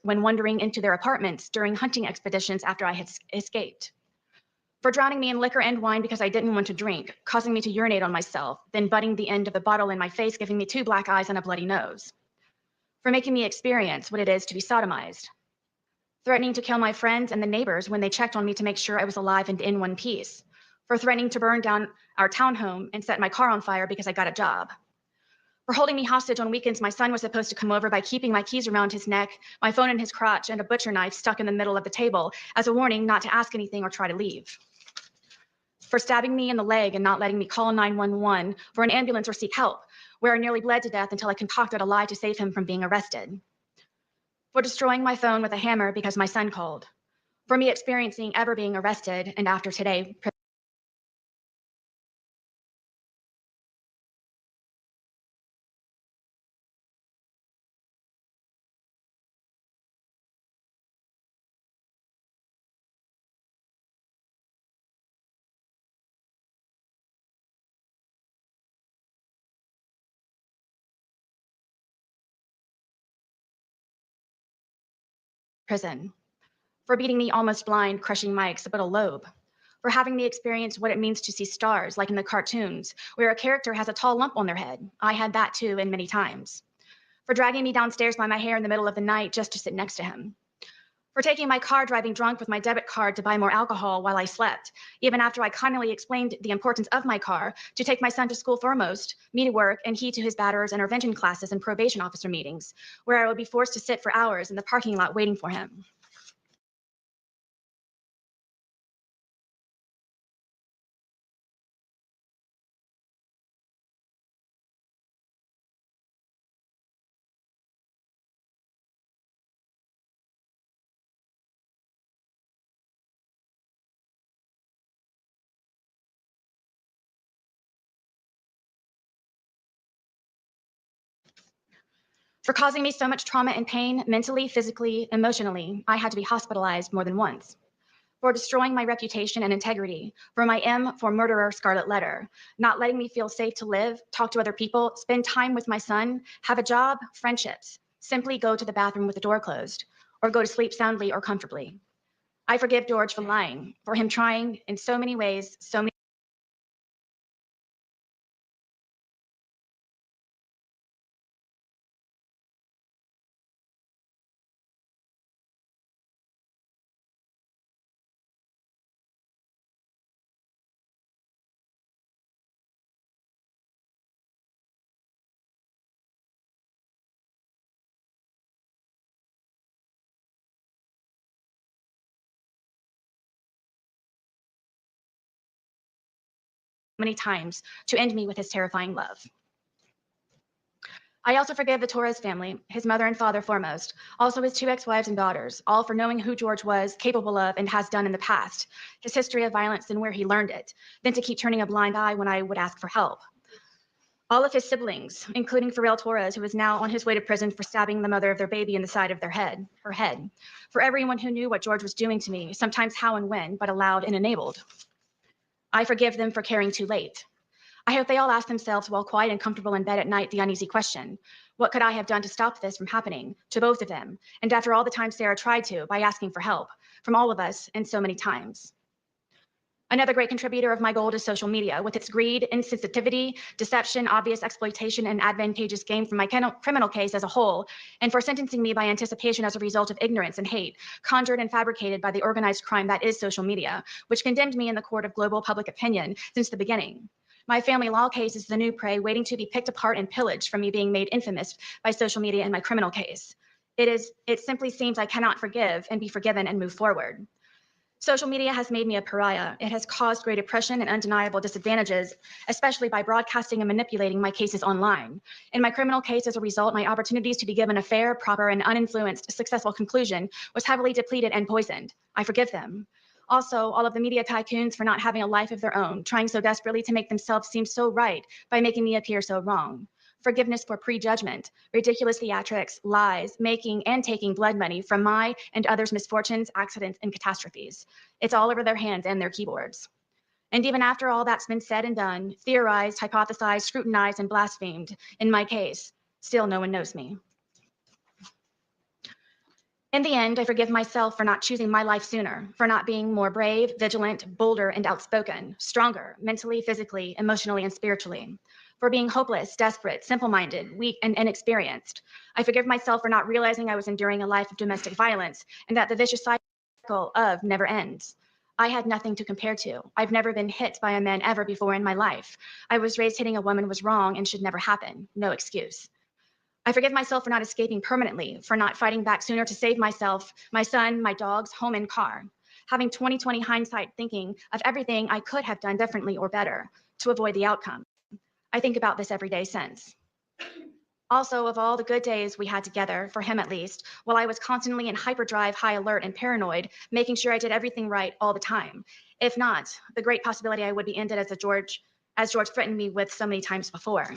when wandering into their apartments during hunting expeditions after I had escaped. For drowning me in liquor and wine because I didn't want to drink, causing me to urinate on myself, then butting the end of the bottle in my face, giving me 2 black eyes and a bloody nose. For making me experience what it is to be sodomized. Threatening to kill my friends and the neighbors when they checked on me to make sure I was alive and in one piece. For threatening to burn down our townhome and set my car on fire because I got a job. For holding me hostage on weekends my son was supposed to come over by keeping my keys around his neck, my phone in his crotch, and a butcher knife stuck in the middle of the table as a warning not to ask anything or try to leave. For stabbing me in the leg and not letting me call 911 for an ambulance or seek help, where I nearly bled to death until I concocted a lie to save him from being arrested. For destroying my phone with a hammer because my son called. For me experiencing ever being arrested, and after today, prison. For beating me almost blind, crushing my occipital lobe. For having me experience what it means to see stars, like in the cartoons, where a character has a tall lump on their head. I had that too, and many times. For dragging me downstairs by my hair in the middle of the night just to sit next to him. For taking my car driving drunk with my debit card to buy more alcohol while I slept, even after I kindly explained the importance of my car to take my son to school foremost, me to work, and he to his batterers intervention classes and probation officer meetings, where I would be forced to sit for hours in the parking lot waiting for him. For causing me so much trauma and pain, mentally, physically, emotionally, I had to be hospitalized more than once. For destroying my reputation and integrity, for my M for murderer scarlet letter, not letting me feel safe to live, talk to other people, spend time with my son, have a job, friendships, simply go to the bathroom with the door closed, or go to sleep soundly or comfortably. I forgive George for lying, for him trying in so many ways, so many times to end me with his terrifying love. I also forgive the Torres family, his mother and father foremost, also his 2 ex-wives and daughters, all for knowing who George was capable of and has done in the past, his history of violence and where he learned it, then to keep turning a blind eye when I would ask for help. All of his siblings, including Pharrell Torres, who is now on his way to prison for stabbing the mother of their baby in the side of her head. For everyone who knew what George was doing to me, sometimes how and when, but allowed and enabled. I forgive them for caring too late. I hope they all ask themselves while quiet and comfortable in bed at night the uneasy question, what could I have done to stop this from happening to both of them? And after all the times Sarah tried to, by asking for help from all of us and so many times. Another great contributor of my gold is social media, with its greed, insensitivity, deception, obvious exploitation, and advantageous gain from my criminal case as a whole, and for sentencing me by anticipation as a result of ignorance and hate, conjured and fabricated by the organized crime that is social media, which condemned me in the court of global public opinion since the beginning. My family law case is the new prey waiting to be picked apart and pillaged from me being made infamous by social media in my criminal case. It simply seems I cannot forgive and be forgiven and move forward. Social media has made me a pariah. It has caused great oppression and undeniable disadvantages, especially by broadcasting and manipulating my cases online. In my criminal case, as a result, my opportunities to be given a fair, proper, and uninfluenced successful conclusion was heavily depleted and poisoned. I forgive them. Also, all of the media tycoons for not having a life of their own, trying so desperately to make themselves seem so right by making me appear so wrong. Forgiveness for prejudgment, ridiculous theatrics, lies, making and taking blood money from my and others' misfortunes, accidents, and catastrophes. It's all over their hands and their keyboards. And even after all that's been said and done, theorized, hypothesized, scrutinized, and blasphemed in my case, still no one knows me. In the end, I forgive myself for not choosing my life sooner, for not being more brave, vigilant, bolder, and outspoken, stronger, mentally, physically, emotionally, and spiritually, for being hopeless, desperate, simple-minded, weak, and inexperienced. I forgive myself for not realizing I was enduring a life of domestic violence and that the vicious cycle of never ends. I had nothing to compare to. I've never been hit by a man ever before in my life. I was raised hitting a woman was wrong and should never happen. No excuse. I forgive myself for not escaping permanently, for not fighting back sooner to save myself, my son, my dogs, home, and car. Having 20/20 hindsight thinking of everything I could have done differently or better to avoid the outcome. I think about this every day since. Also, of all the good days we had together, for him at least, while I was constantly in hyperdrive, high alert, and paranoid, making sure I did everything right all the time. If not, the great possibility I would be ended as George threatened me with so many times before.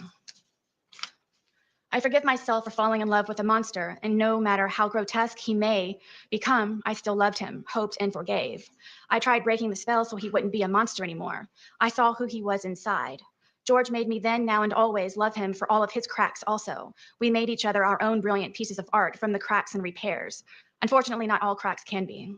I forgive myself for falling in love with a monster, and no matter how grotesque he may become, I still loved him, hoped, and forgave. I tried breaking the spell so he wouldn't be a monster anymore. I saw who he was inside. George made me then, now, and always love him for all of his cracks also. We made each other our own brilliant pieces of art from the cracks and repairs. Unfortunately, not all cracks can be.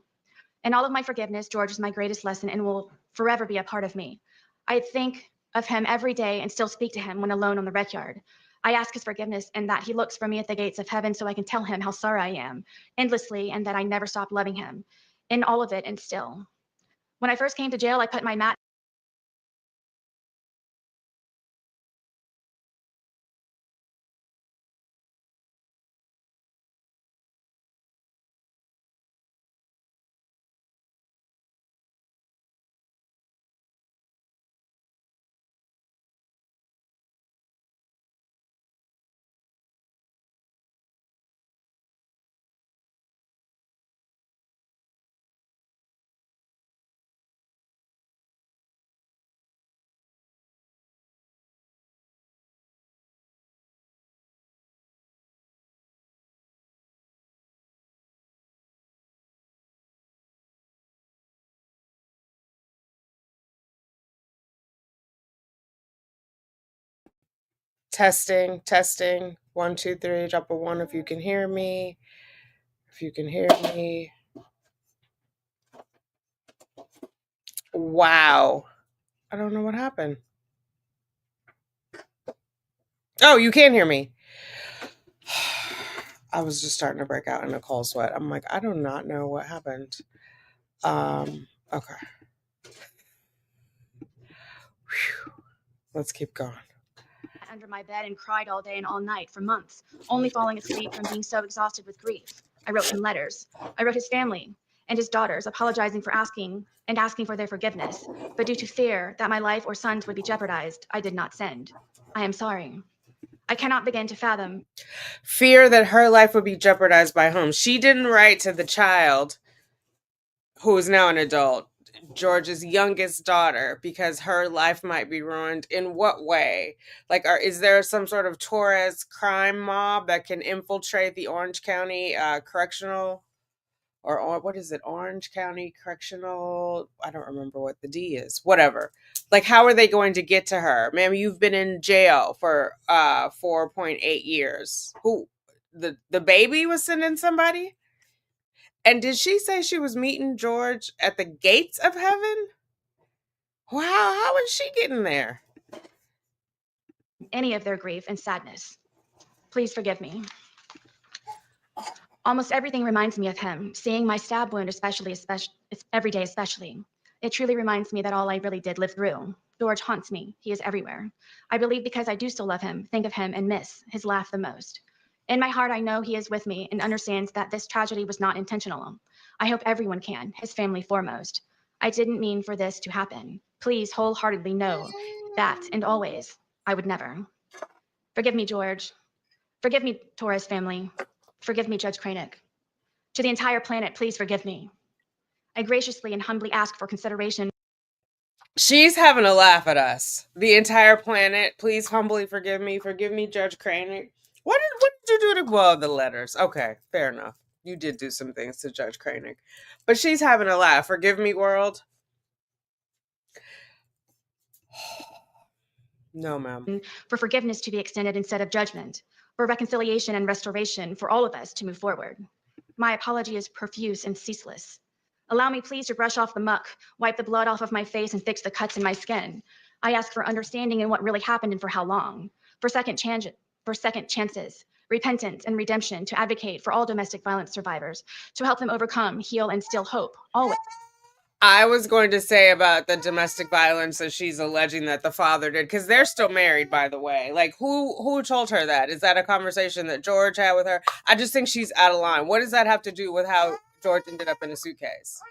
In all of my forgiveness, George is my greatest lesson and will forever be a part of me. I think of him every day and still speak to him when alone on the rec yard. I ask his forgiveness and that he looks for me at the gates of heaven so I can tell him how sorry I am endlessly and that I never stopped loving him in all of it and still. When I first came to jail, I put my mat Testing, testing. 1, 2, 3. Drop a 1 if you can hear me. If you can hear me. Wow. I don't know what happened. Oh, you can hear me. I was just starting to break out in a cold sweat. I'm like, I do not know what happened. Okay. Whew. Let's keep going. under my bed and cried all day and all night for months, only falling asleep from being so exhausted with grief. I wrote him letters. I wrote his family and his daughters, apologizing for asking for their forgiveness. But due to fear that my life or sons would be jeopardized, I did not send. I am sorry. I cannot begin to fathom. Fear that her life would be jeopardized by whom? She didn't write to the child, who is now an adult, George's youngest daughter, because her life might be ruined. In what way? Like, is there some sort of Torres crime mob that can infiltrate the Orange County correctional, or what is it? Orange County Correctional? I don't remember what the D is. Whatever. Like, how are they going to get to her? Ma'am, you've been in jail for 4.8 years. Who? The baby was sending somebody? And did she say she was meeting George at the gates of heaven? Wow, how is she getting there? Any of their grief and sadness. Please forgive me. Almost everything reminds me of him, seeing my stab wound especially every day especially. It truly reminds me that all I really did live through. George haunts me. He is everywhere. I believe because I do still love him, think of him, and miss his laugh the most. In my heart, I know he is with me and understands that this tragedy was not intentional. I hope everyone can, his family foremost. I didn't mean for this to happen. Please wholeheartedly know that, and always, I would never. Forgive me, George. Forgive me, Torres family. Forgive me, Judge Cranick. To the entire planet, please forgive me. I graciously and humbly ask for consideration. She's having a laugh at us. The entire planet, please humbly forgive me. Forgive me, Judge Cranick. What did you do to the letters? Okay, fair enough. You did do some things to Judge Cranick. But she's having a laugh. Forgive me, world. No, ma'am. For forgiveness to be extended instead of judgment. For reconciliation and restoration for all of us to move forward. My apology is profuse and ceaseless. Allow me please to brush off the muck, wipe the blood off of my face, and fix the cuts in my skin. I ask for understanding in what really happened and for how long. For second chances, repentance, and redemption to advocate for all domestic violence survivors, to help them overcome, heal, and still hope, always. I was going to say about the domestic violence that she's alleging that the father did, because they're still married, by the way. Like, who told her that? Is that a conversation that George had with her? I just think she's out of line. What does that have to do with how George ended up in a suitcase?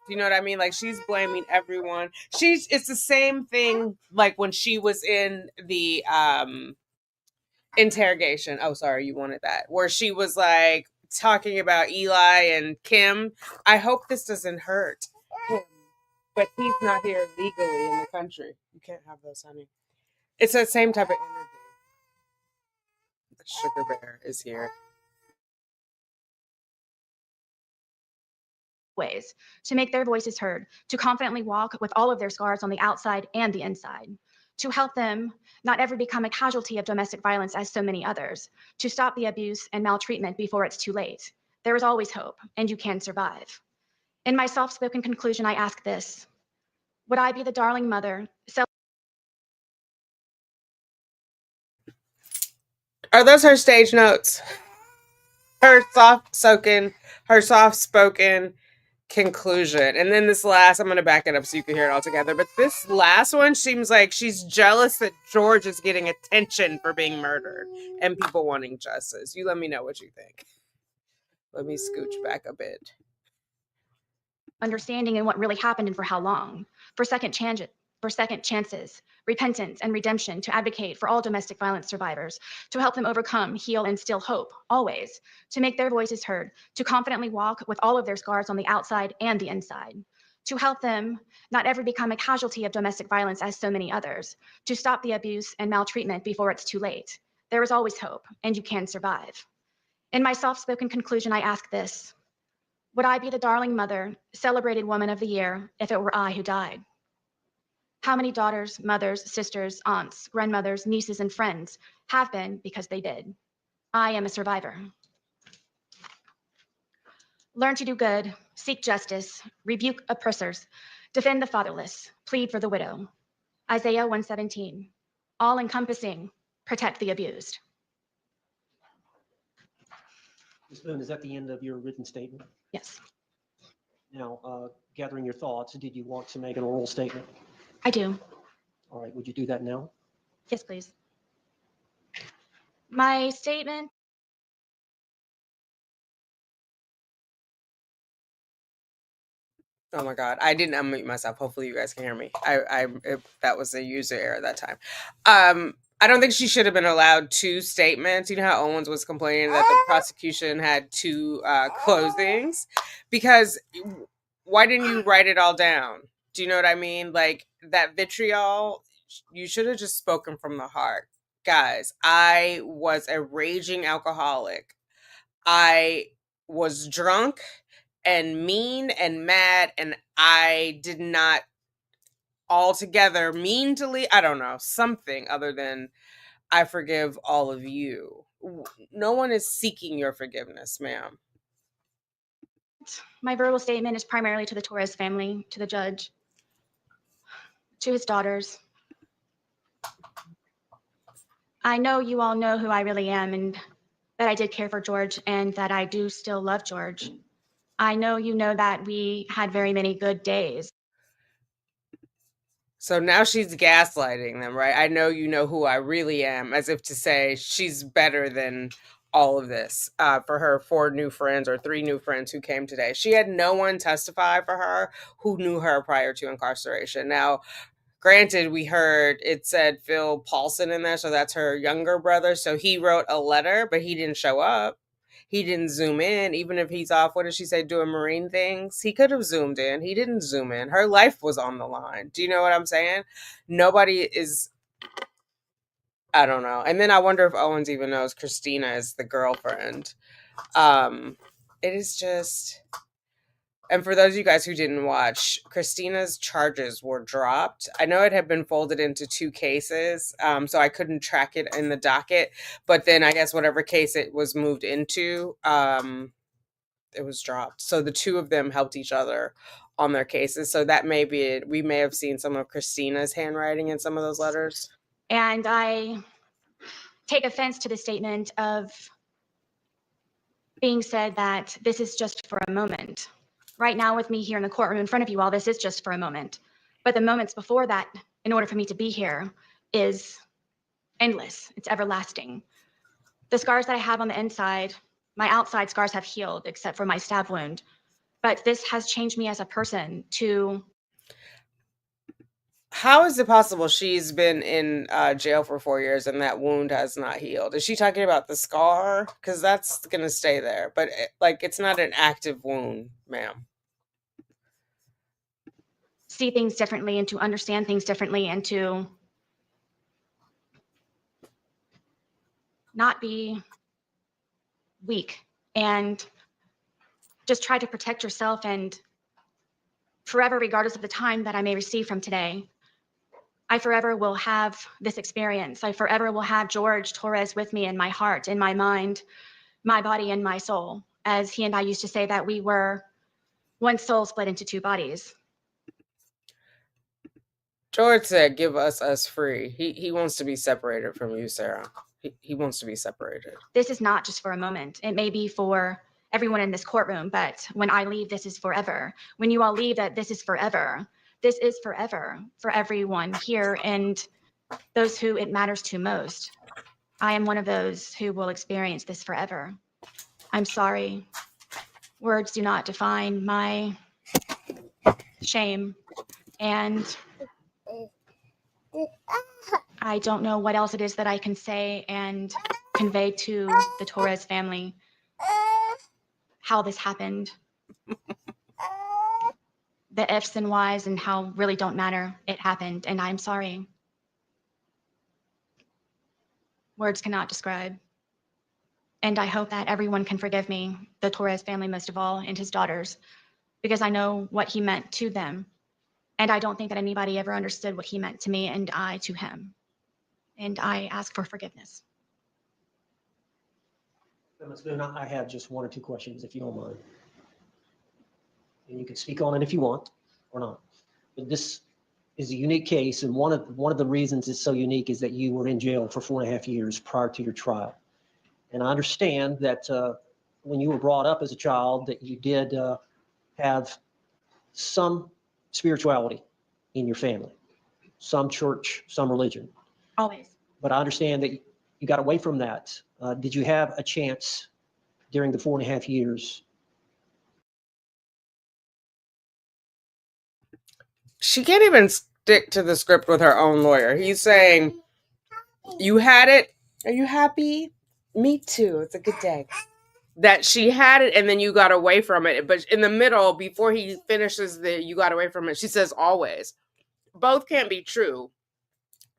Do you know what I mean? Like, she's blaming everyone. It's the same thing like when she was in the interrogation. Oh, sorry, you wanted that. Where she was like talking about Eli and Kim. I hope this doesn't hurt him, but he's not here legally in the country. You can't have those, honey. It's that same type of energy. The sugar bear is here. Ways to make their voices heard, to confidently walk with all of their scars on the outside and the inside, to help them not ever become a casualty of domestic violence as so many others, to stop the abuse and maltreatment before it's too late. There is always hope, and you can survive. In my soft-spoken conclusion, I ask this: would I be the darling mother, Are those her stage notes? Her soft-spoken conclusion. And then this last, I'm going to back it up so you can hear it all together. But this last one seems like she's jealous that George is getting attention for being murdered and people wanting justice. You let me know what you think. Let me scooch back a bit. Understanding in what really happened and for how long, for second chances, repentance and redemption, to advocate for all domestic violence survivors, to help them overcome, heal, and still hope, always, to make their voices heard, to confidently walk with all of their scars on the outside and the inside, to help them not ever become a casualty of domestic violence as so many others, to stop the abuse and maltreatment before it's too late. There is always hope, and you can survive. In my soft-spoken conclusion, I ask this: would I be the darling mother, celebrated woman of the year, if it were I who died? How many daughters, mothers, sisters, aunts, grandmothers, nieces, and friends have been because they did? I am a survivor. Learn to do good, seek justice, rebuke oppressors, defend the fatherless, plead for the widow. Isaiah 1:17, all-encompassing, protect the abused. Ms. Boone, is that the end of your written statement? Yes, Now, gathering your thoughts, did you want to make an oral statement? I do. All right, would you do that now? Yes, please. My statement. Oh my God, I didn't unmute myself. Hopefully you guys can hear me. That was a user error that time. I don't think she should have been allowed two statements. You know how Owens was complaining that the prosecution had two closings? Because why didn't you write it all down? Do you know what I mean? Like, that vitriol, you should have just spoken from the heart. Guys, I was a raging alcoholic. I was drunk and mean and mad, and I did not altogether mean to leave. I don't know, something other than I forgive all of you. No one is seeking your forgiveness, ma'am. My verbal statement is primarily to the Torres family, to the judge, to his daughters. I know you all know who I really am, and that I did care for George, and that I do still love George. I know you know that we had very many good days. So now she's gaslighting them, right? I know you know who I really am, as if to say she's better than all of this for her 4 new friends or 3 new friends who came today. She had no one testify for her who knew her prior to incarceration. Now, granted, we heard it said Phil Paulson in there, so that's her younger brother. So he wrote a letter, but he didn't show up. He didn't zoom in, even if he's off, what did she say, doing Marine things? He could have zoomed in. He didn't zoom in. Her life was on the line. Do you know what I'm saying? Nobody is, I don't know. And then I wonder if Owens even knows Christina is the girlfriend. It is just... And for those of you guys who didn't watch, Christina's charges were dropped. I know it had been folded into 2 cases, so I couldn't track it in the docket. But then I guess whatever case it was moved into, it was dropped. So the 2 of them helped each other on their cases. So that may be it. We may have seen some of Christina's handwriting in some of those letters. And I take offense to the statement of being said that this is just for a moment. Right now with me here in the courtroom in front of you all, this is just for a moment. But the moments before that, in order for me to be here, is endless. It's everlasting. The scars that I have on the inside, my outside scars have healed, except for my stab wound. But this has changed me as a person to... How is it possible she's been in jail for 4 years and that wound has not healed? Is she talking about the scar? Because that's going to stay there. But it's not an active wound, ma'am. see things differently and to understand things differently and to not be weak and just try to protect yourself. And forever, regardless of the time that I may receive from today, I forever will have this experience. I forever will have George Torres with me in my heart, in my mind, my body, and my soul. As he and I used to say that we were one soul split into 2 bodies. George said, give us free. He wants to be separated from you, Sarah. He wants to be separated. This is not just for a moment. It may be for everyone in this courtroom, but when I leave, this is forever. When you all leave, that this is forever. This is forever for everyone here and those who it matters to most. I am one of those who will experience this forever. I'm sorry. Words do not define my shame, and I don't know what else it is that I can say and convey to the Torres family how this happened. The ifs and whys and how really don't matter. It happened, and I'm sorry. Words cannot describe. And I hope that everyone can forgive me, the Torres family most of all, and his daughters, because I know what he meant to them. And I don't think that anybody ever understood what he meant to me and I to him. And I ask for forgiveness. Ms. Boone, I have just one or two questions, if you don't mind. And you can speak on it if you want or not. But this is a unique case, and one of the reasons it's so unique is that you were in jail for 4.5 years prior to your trial. And I understand that when you were brought up as a child, that you did have some spirituality in your family, some church, some religion. Always. But I understand that you got away from that. Did you have a chance during the 4.5 years? She can't even stick to the script with her own lawyer. He's saying, you had it. Are you happy? Me too. It's a good day. That she had it and then you got away from it. But in the middle, before he finishes the you got away from it, she says always. Both can't be true.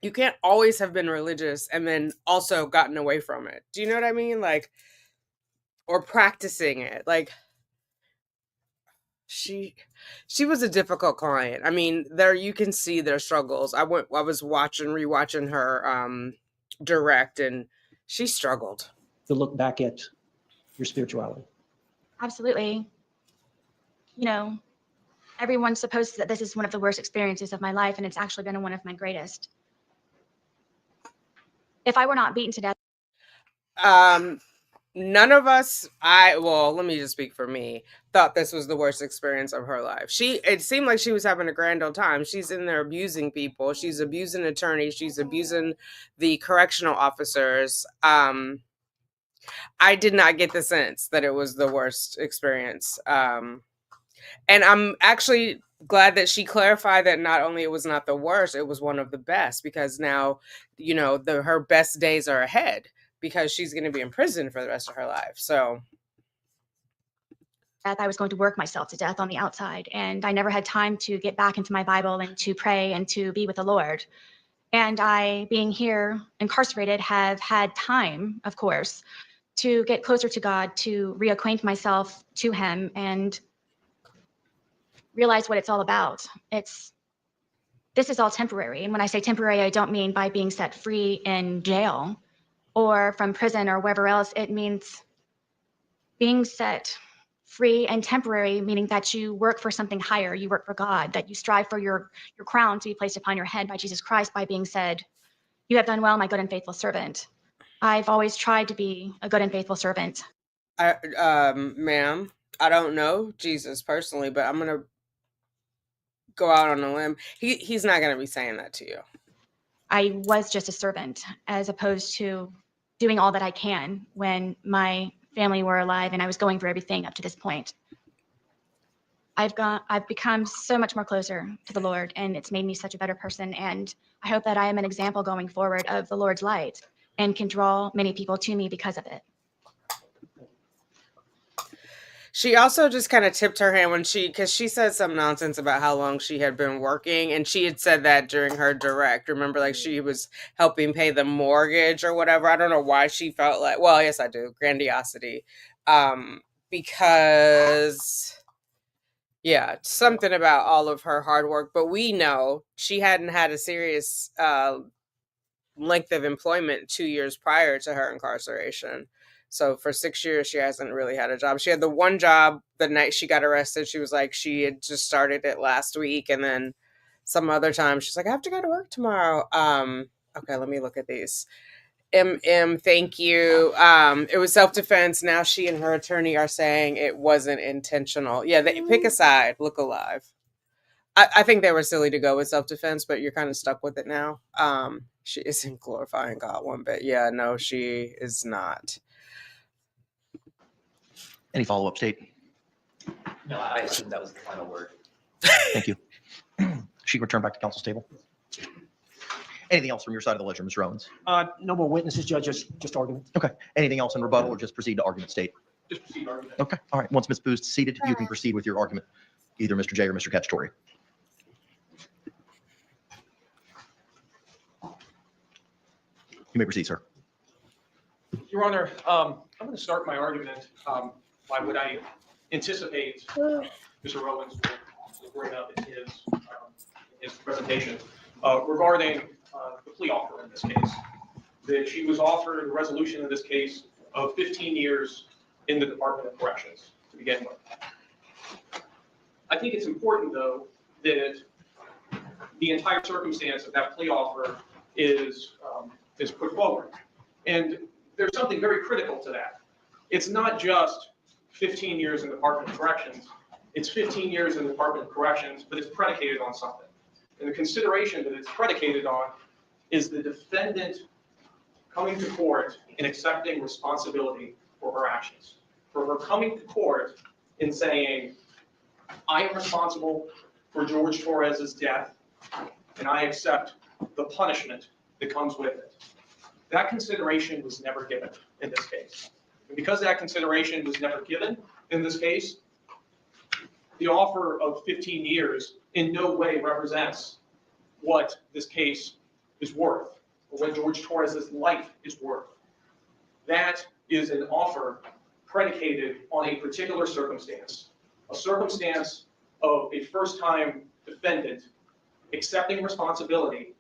You can't always have been religious and then also gotten away from it. Do you know what I mean? Like, or practicing it. Like, she was a difficult client. I mean, there you can see their struggles. I was rewatching her direct, and she struggled. To look back at your spirituality. Absolutely. You know, everyone supposes that this is one of the worst experiences of my life, and it's actually been one of my greatest. If I were not beaten to death. None of us, let me just speak for me, thought this was the worst experience of her life. It seemed like she was having a grand old time. She's in there abusing people. She's abusing attorneys. She's abusing the correctional officers. I did not get the sense that it was the worst experience. And I'm actually glad that she clarified that not only it was not the worst, it was one of the best, because now, you know, her best days are ahead, because she's going to be in prison for the rest of her life. So I was going to work myself to death on the outside, and I never had time to get back into my Bible and to pray and to be with the Lord. And I, being here incarcerated, have had time, of course, to get closer to God, to reacquaint myself to him and realize what it's all about. This is all temporary. And when I say temporary, I don't mean by being set free in jail or from prison or wherever else. It means being set free and temporary, meaning that you work for something higher, you work for God, that you strive for your crown to be placed upon your head by Jesus Christ, by being said, you have done well, my good and faithful servant. I've always tried to be a good and faithful servant. Ma'am, I don't know Jesus personally, but I'm going to go out on a limb. He's not going to be saying that to you. I was just a servant, as opposed to doing all that I can when my family were alive and I was going through everything up to this point. I've become so much more closer to the Lord, and it's made me such a better person. And I hope that I am an example going forward of the Lord's light and can draw many people to me because of it. She also just kind of tipped her hand because she said some nonsense about how long she had been working, and she had said that during her direct. Remember, like, she was helping pay the mortgage or whatever. I don't know why she felt like, well, yes, I do. Grandiosity. Because, yeah, something about all of her hard work. But we know she hadn't had a serious length of employment 2 years prior to her incarceration. So for 6 years, she hasn't really had a job. She had the one job the night she got arrested. She was like, she had just started it last week. And then some other time, she's like, I have to go to work tomorrow. Okay, let me look at these. Thank you. It was self-defense. Now she and her attorney are saying it wasn't intentional. Yeah, they pick a side, look alive. I think they were silly to go with self-defense, but you're kind of stuck with it now. She isn't glorifying God one bit. Yeah, no, she is not. Any follow-up, State? No, I assume that was the final word. Thank you. She returned back to council's table. Anything else from your side of the ledger, Mr. Owens? No more witnesses, Judge, just arguments. Okay. Anything else in rebuttal, or just proceed to argument, State? Just proceed argument. Okay. All right. Once Ms. Boo's seated, you can proceed with your argument, either Mr. J or Mr. Cacciatore. You may proceed, sir. Your Honor, I'm going to start my argument by what I anticipate Mr. Owens will bring up in his presentation regarding the plea offer in this case. That she was offered a resolution in this case of 15 years in the Department of Corrections to begin with. I think it's important, though, that the entire circumstance of that plea offer is put forward. And there's something very critical to that. It's not just 15 years in the Department of Corrections. It's 15 years in the Department of Corrections, but it's predicated on something. And the consideration that it's predicated on is the defendant coming to court and accepting responsibility for her actions. For her coming to court and saying, I am responsible for George Torres's death, and I accept the punishment that comes with it. That consideration was never given in this case. And because that consideration was never given in this case, the offer of 15 years in no way represents what this case is worth, or what George Torres's life is worth. That is an offer predicated on a particular circumstance, a circumstance of a first-time defendant accepting responsibility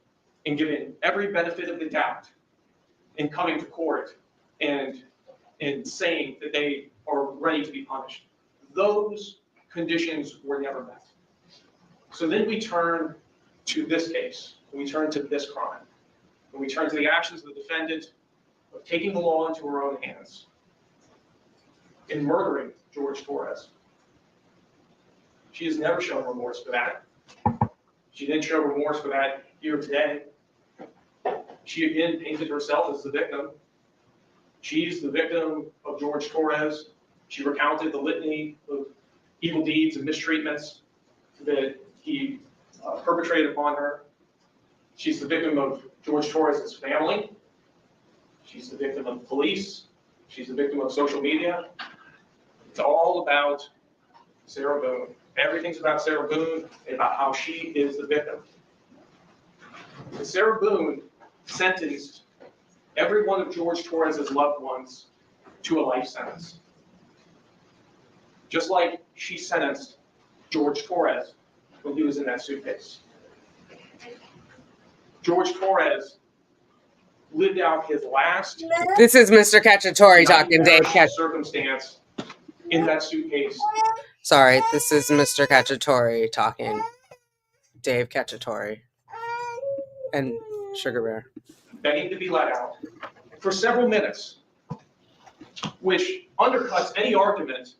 and giving every benefit of the doubt and coming to court and saying that they are ready to be punished. Those conditions were never met. So then we turn to this case, we turn to this crime, and we turn to the actions of the defendant of taking the law into her own hands and murdering George Torres. She has never shown remorse for that. She didn't show remorse for that here today. She again painted herself as the victim. She's the victim of George Torres. She recounted the litany of evil deeds and mistreatments that he perpetrated upon her. She's the victim of George Torres' family. She's the victim of the police. She's the victim of social media. It's all about Sarah Boone. Everything's about Sarah Boone and about how she is the victim. And Sarah Boone sentenced every one of George Torres' loved ones to a life sentence. Just like she sentenced George Torres when he was in that suitcase. George Torres lived out his last This is Mr. Cacciatore talking, Dave. circumstance in that suitcase. Sorry, this is Mr. Cacciatore talking. Dave Cacciatore. And Sugar Bear. Begging to be let out for several minutes, which undercuts any argument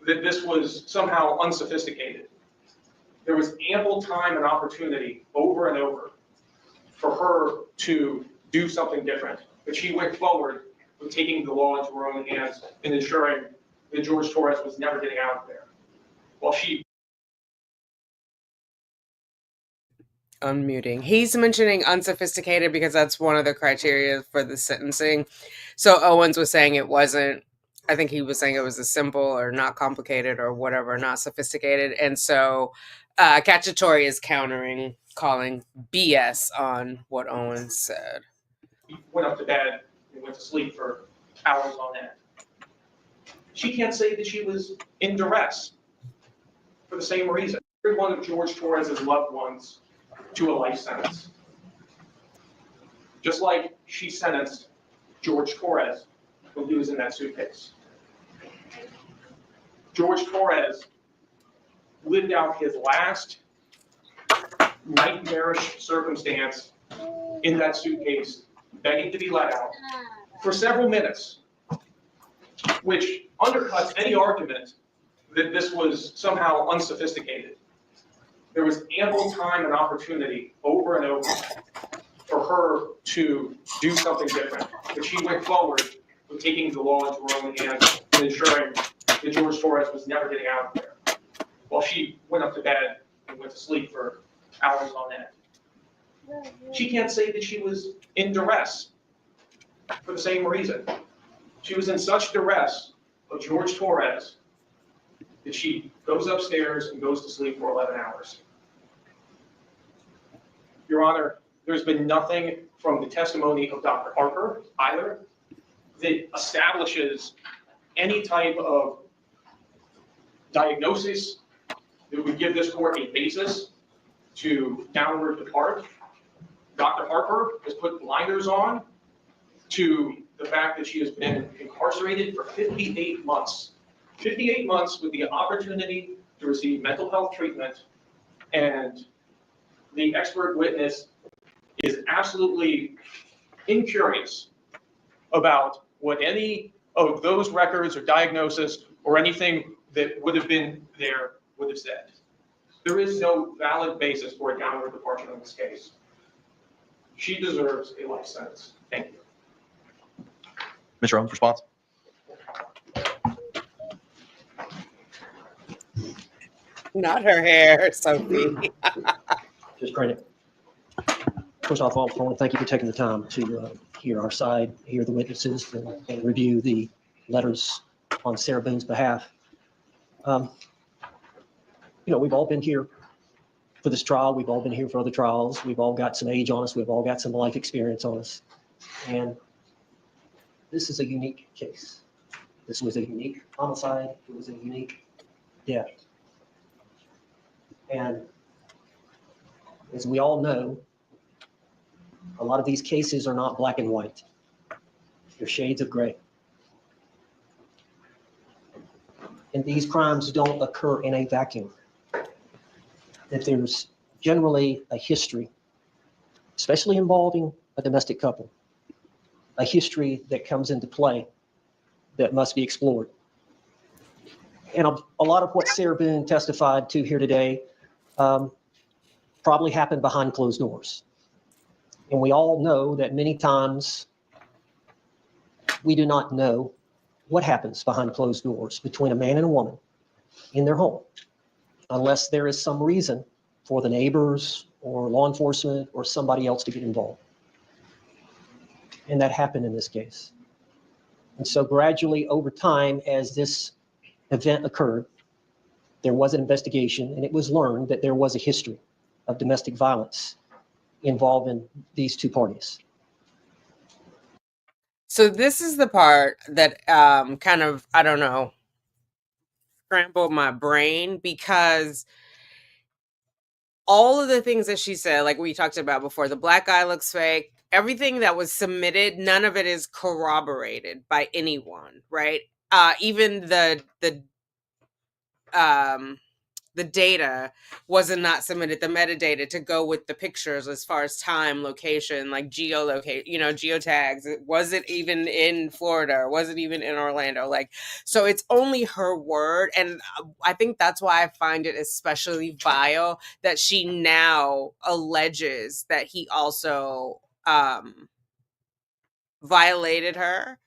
that this was somehow unsophisticated. There was ample time and opportunity over and over for her to do something different, but she went forward with taking the law into her own hands and ensuring that George Torres was never getting out of there. While she Unmuting. He's mentioning unsophisticated because that's one of the criteria for the sentencing. So Owens was saying it wasn't. I think he was saying it was a simple or not complicated or whatever, not sophisticated. And so Cacciatore is countering, calling BS on what Owens said. went up to bed and went to sleep for hours on end. She can't say that she was in duress for the same reason. Every one of George Torres' loved ones to a life sentence. Just like she sentenced George Torres when he was in that suitcase. George Torres lived out his last nightmarish circumstance in that suitcase begging to be let out for several minutes, which undercuts any argument that this was somehow unsophisticated. There was ample time and opportunity over and over for her to do something different, but she went forward with taking the law into her own hands and ensuring that George Torres was never getting out of there, while she went up to bed and went to sleep for hours on end. She can't say that she was in duress for the same reason. She was in such duress of George Torres that she goes upstairs and goes to sleep for 11 hours. Your Honor, there's been nothing from the testimony of Dr. Harper either that establishes any type of diagnosis that would give this court a basis to downward depart. Dr. Harper has put blinders on to the fact that she has been incarcerated for 58 months. 58 months with the opportunity to receive mental health treatment, and the expert witness is absolutely incurious about what any of those records or diagnosis or anything that would have been there would have said. There is no valid basis for a downward departure in this case. She deserves a life sentence. Thank you. Mr. Owens, response? Not her hair, Sophie. Just credit. First off, I want to thank you for taking the time to hear our side, hear the witnesses, and review the letters on Sarah Boone's behalf. We've all been here for this trial. We've all been here for other trials. We've all got some age on us. We've all got some life experience on us. And this is a unique case. This was a unique homicide. It was a unique death. And as we all know, a lot of these cases are not black and white. They're shades of gray. And these crimes don't occur in a vacuum. That there's generally a history, especially involving a domestic couple, a history that comes into play that must be explored. And a lot of what Sarah Boone testified to here today probably happened behind closed doors. And we all know that many times we do not know what happens behind closed doors between a man and a woman in their home, unless there is some reason for the neighbors or law enforcement or somebody else to get involved. And that happened in this case. And so gradually over time, as this event occurred, there was an investigation, and it was learned that there was a history of domestic violence involving these two parties. So this is the part that kind of, I don't know, scrambled my brain, because all of the things that she said, like we talked about before, the black eye looks fake, everything that was submitted, none of it is corroborated by anyone, right? Even the data wasn't not submitted, the metadata to go with the pictures as far as time, location, like geotags. It wasn't even in Florida, or wasn't even in Orlando. So it's only her word. And I think that's why I find it especially vile that she now alleges that he also violated her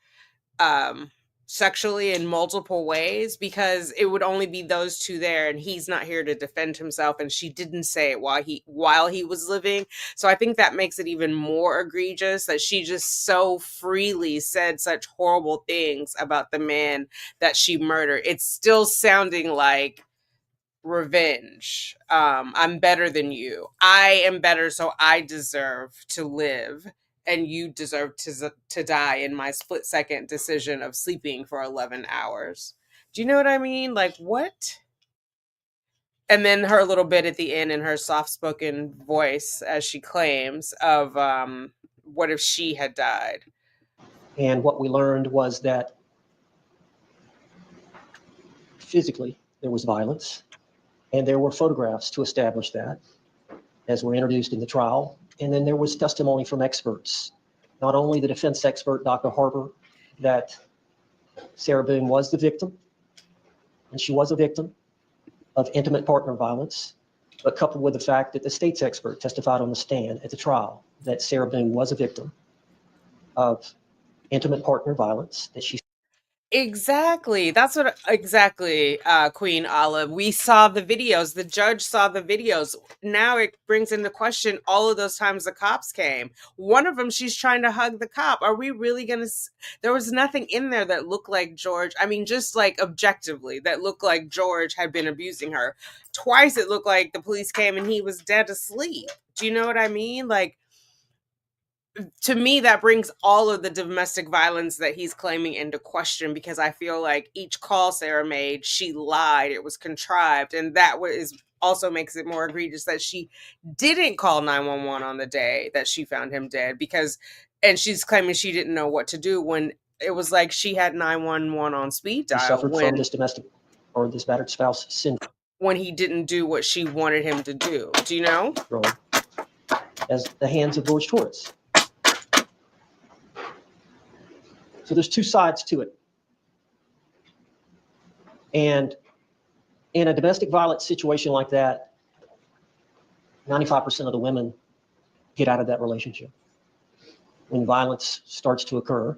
sexually in multiple ways, because it would only be those two there, and he's not here to defend himself, and she didn't say it while he was living. So I think that makes it even more egregious that she just so freely said such horrible things about the man that she murdered. It's still sounding like revenge. I'm better than you. I am better, so I deserve to live, and you deserve to die in my split-second decision of sleeping for 11 hours. Do you know what I mean? Like, what? And then her little bit at the end in her soft-spoken voice, as she claims, of what if she had died? And what we learned was that physically there was violence, and there were photographs to establish that, as were introduced in the trial. And then there was testimony from experts not only the defense expert, Dr. Harper, that Sarah Boone was the victim, and she was a victim of intimate partner violence, but coupled with the fact that the state's expert testified on the stand at the trial that Sarah Boone was a victim of intimate partner violence, that she Exactly. That's what exactly, Queen Olive. We saw the videos. The judge saw the videos. Now it brings into question all of those times the cops came. One of them, she's trying to hug the cop. Are we really going to? There was nothing in there that looked like George. I mean, just like objectively, that looked like George had been abusing her. Twice it looked like the police came and he was dead asleep. Do you know what I mean? Like, to me, that brings all of the domestic violence that he's claiming into question, because I feel like each call Sarah made, she lied, it was contrived, and that was also makes it more egregious that she didn't call 911 on the day that she found him dead, and she's claiming she didn't know what to do when it was like she had 911 on speed dial suffered from this domestic or this battered spouse syndrome when he didn't do what she wanted him to do. Do you know? as the hands of George Torres. So there's two sides to it. And in a domestic violence situation like that, 95% of the women get out of that relationship. When violence starts to occur,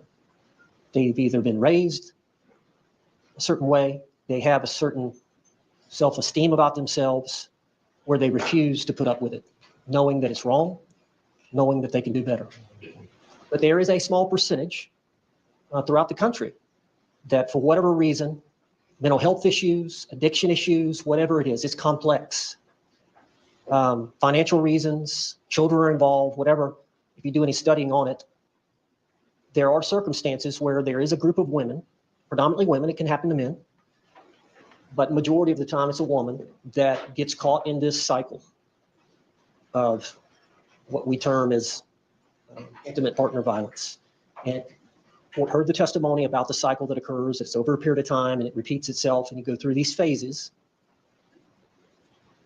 they've either been raised a certain way, they have a certain self-esteem about themselves, where they refuse to put up with it, knowing that it's wrong, knowing that they can do better. But there is a small percentage throughout the country that, for whatever reason, mental health issues, addiction issues, whatever it is, it's complex. Financial reasons, children are involved, whatever. If you do any studying on it, there are circumstances where there is a group of women, predominantly women, it can happen to men, but majority of the time it's a woman that gets caught in this cycle of what we term as intimate partner violence. And heard the testimony about the cycle that occurs. It's over a period of time and it repeats itself, and you go through these phases.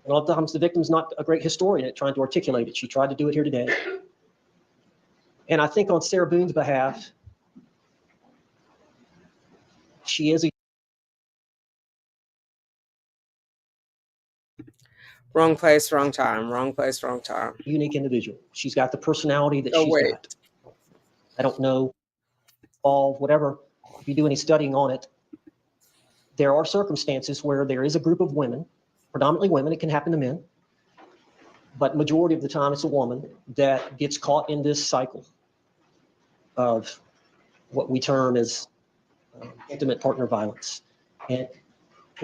And a lot of times the victim's not a great historian at trying to articulate it. She tried to do it here today. And I think on Sarah Boone's behalf, she is a Wrong place, wrong time. Wrong place, wrong time. unique individual. She's got the personality that Oh, she's wait. got. I don't know, all whatever. If you do any studying on it, there are circumstances where there is a group of women, predominantly women, it can happen to men, but majority of the time it's a woman that gets caught in this cycle of what we term as intimate partner violence. And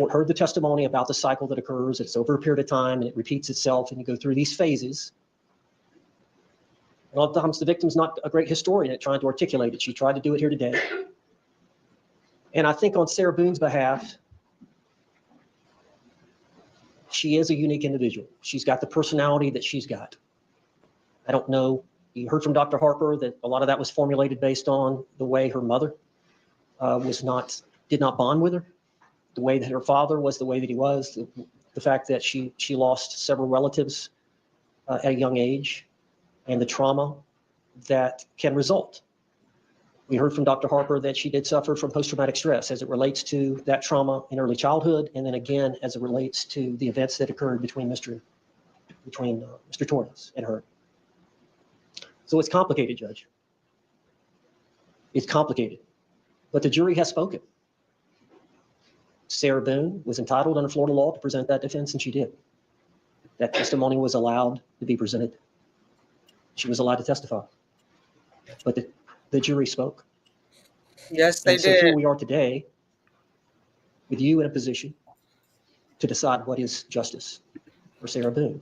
heard the testimony about the cycle that occurs. It's over a period of time and it repeats itself, and you go through these phases. And a lot of times the victim's not a great historian at trying to articulate it. She tried to do it here today. And I think on Sarah Boone's behalf, she is a unique individual. She's got the personality that she's got. I don't know, you heard from Dr. Harper that a lot of that was formulated based on the way her mother did not bond with her, the way that her father was the way that he was, the fact that she lost several relatives at a young age, and the trauma that can result. We heard from Dr. Harper that she did suffer from post-traumatic stress as it relates to that trauma in early childhood, and then again as it relates to the events that occurred between Mr. Torres and her. So it's complicated, Judge. It's complicated, but the jury has spoken. Sarah Boone was entitled under Florida law to present that defense, and she did. That testimony was allowed to be presented. She was allowed to testify, but the jury spoke. Yes, they and so here did. we are today with you in a position to decide what is justice for Sarah Boone.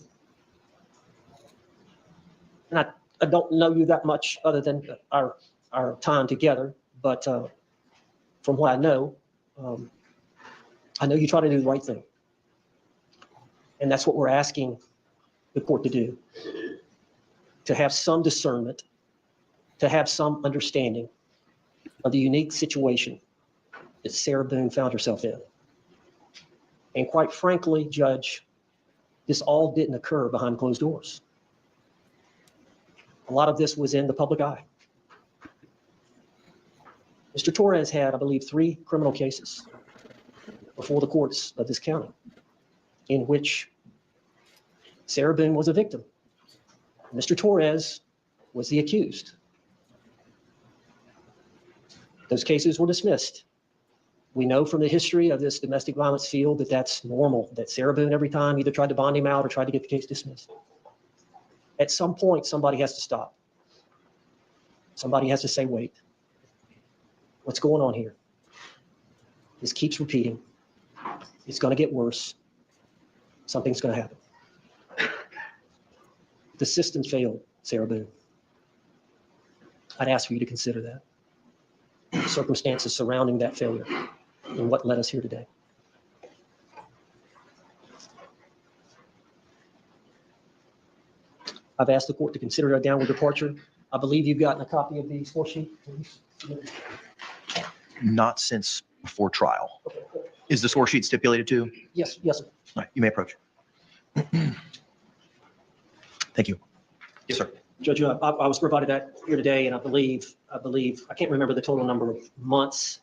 And I don't know you that much other than our time together, but from what I know you try to do the right thing. And that's what we're asking the court to do, to have some discernment, to have some understanding of the unique situation that Sarah Boone found herself in. And quite frankly, Judge, this all didn't occur behind closed doors. A lot of this was in the public eye. Mr. Torres had, I believe, 3 criminal cases before the courts of this county in which Sarah Boone was a victim. Mr. Torres was the accused. Those cases were dismissed. We know from the history of this domestic violence field that that's normal, that Sarah Boone every time either tried to bond him out or tried to get the case dismissed. At some point, somebody has to stop. Somebody has to say, wait, what's going on here? This keeps repeating. It's going to get worse. Something's going to happen. The system failed, Sarah Boone. I'd ask for you to consider that. The circumstances surrounding that failure and what led us here today. I've asked the court to consider a downward departure. I believe you've gotten a copy of the score sheet. Not since before trial. Is the score sheet stipulated to? Yes, yes, sir. All right, you may approach. Thank you. Yes, sir. Judge, I was provided that here today, and I believe, I can't remember the total number of months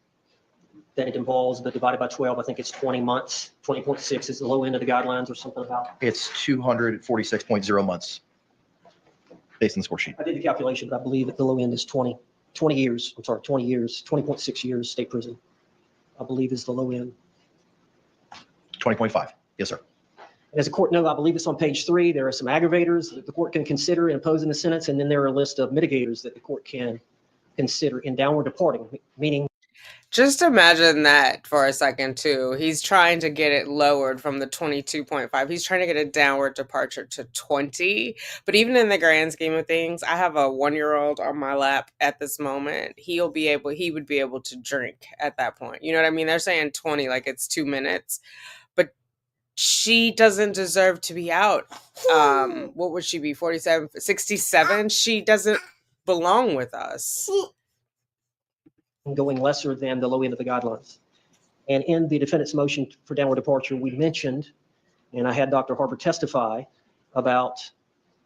that it involves, but divided by 12, I think it's 20 months. 20.6 is the low end of the guidelines or something about. It's 246.0 months based on the score sheet. I did the calculation, but I believe that the low end is 20 years. I'm sorry, 20 years, 20.6 years state prison, I believe is the low end. 20.5. Yes, sir. As the court knows, I believe it's on page 3. There are some aggravators that the court can consider in imposing the sentence, and then there are a list of mitigators that the court can consider in downward departing, meaning. Just imagine that for a second, too. He's trying to get it lowered from the 22.5. He's trying to get a downward departure to 20. But even in the grand scheme of things, I have a 1-year-old on my lap at this moment. He would be able to drink at that point. You know what I mean? They're saying 20 like it's 2 minutes. But she doesn't deserve to be out. What would she be? 47, 67? She doesn't belong with us. Going lesser than the low end of the guidelines. And in the defendant's motion for downward departure, we mentioned, and I had Dr. Harper testify about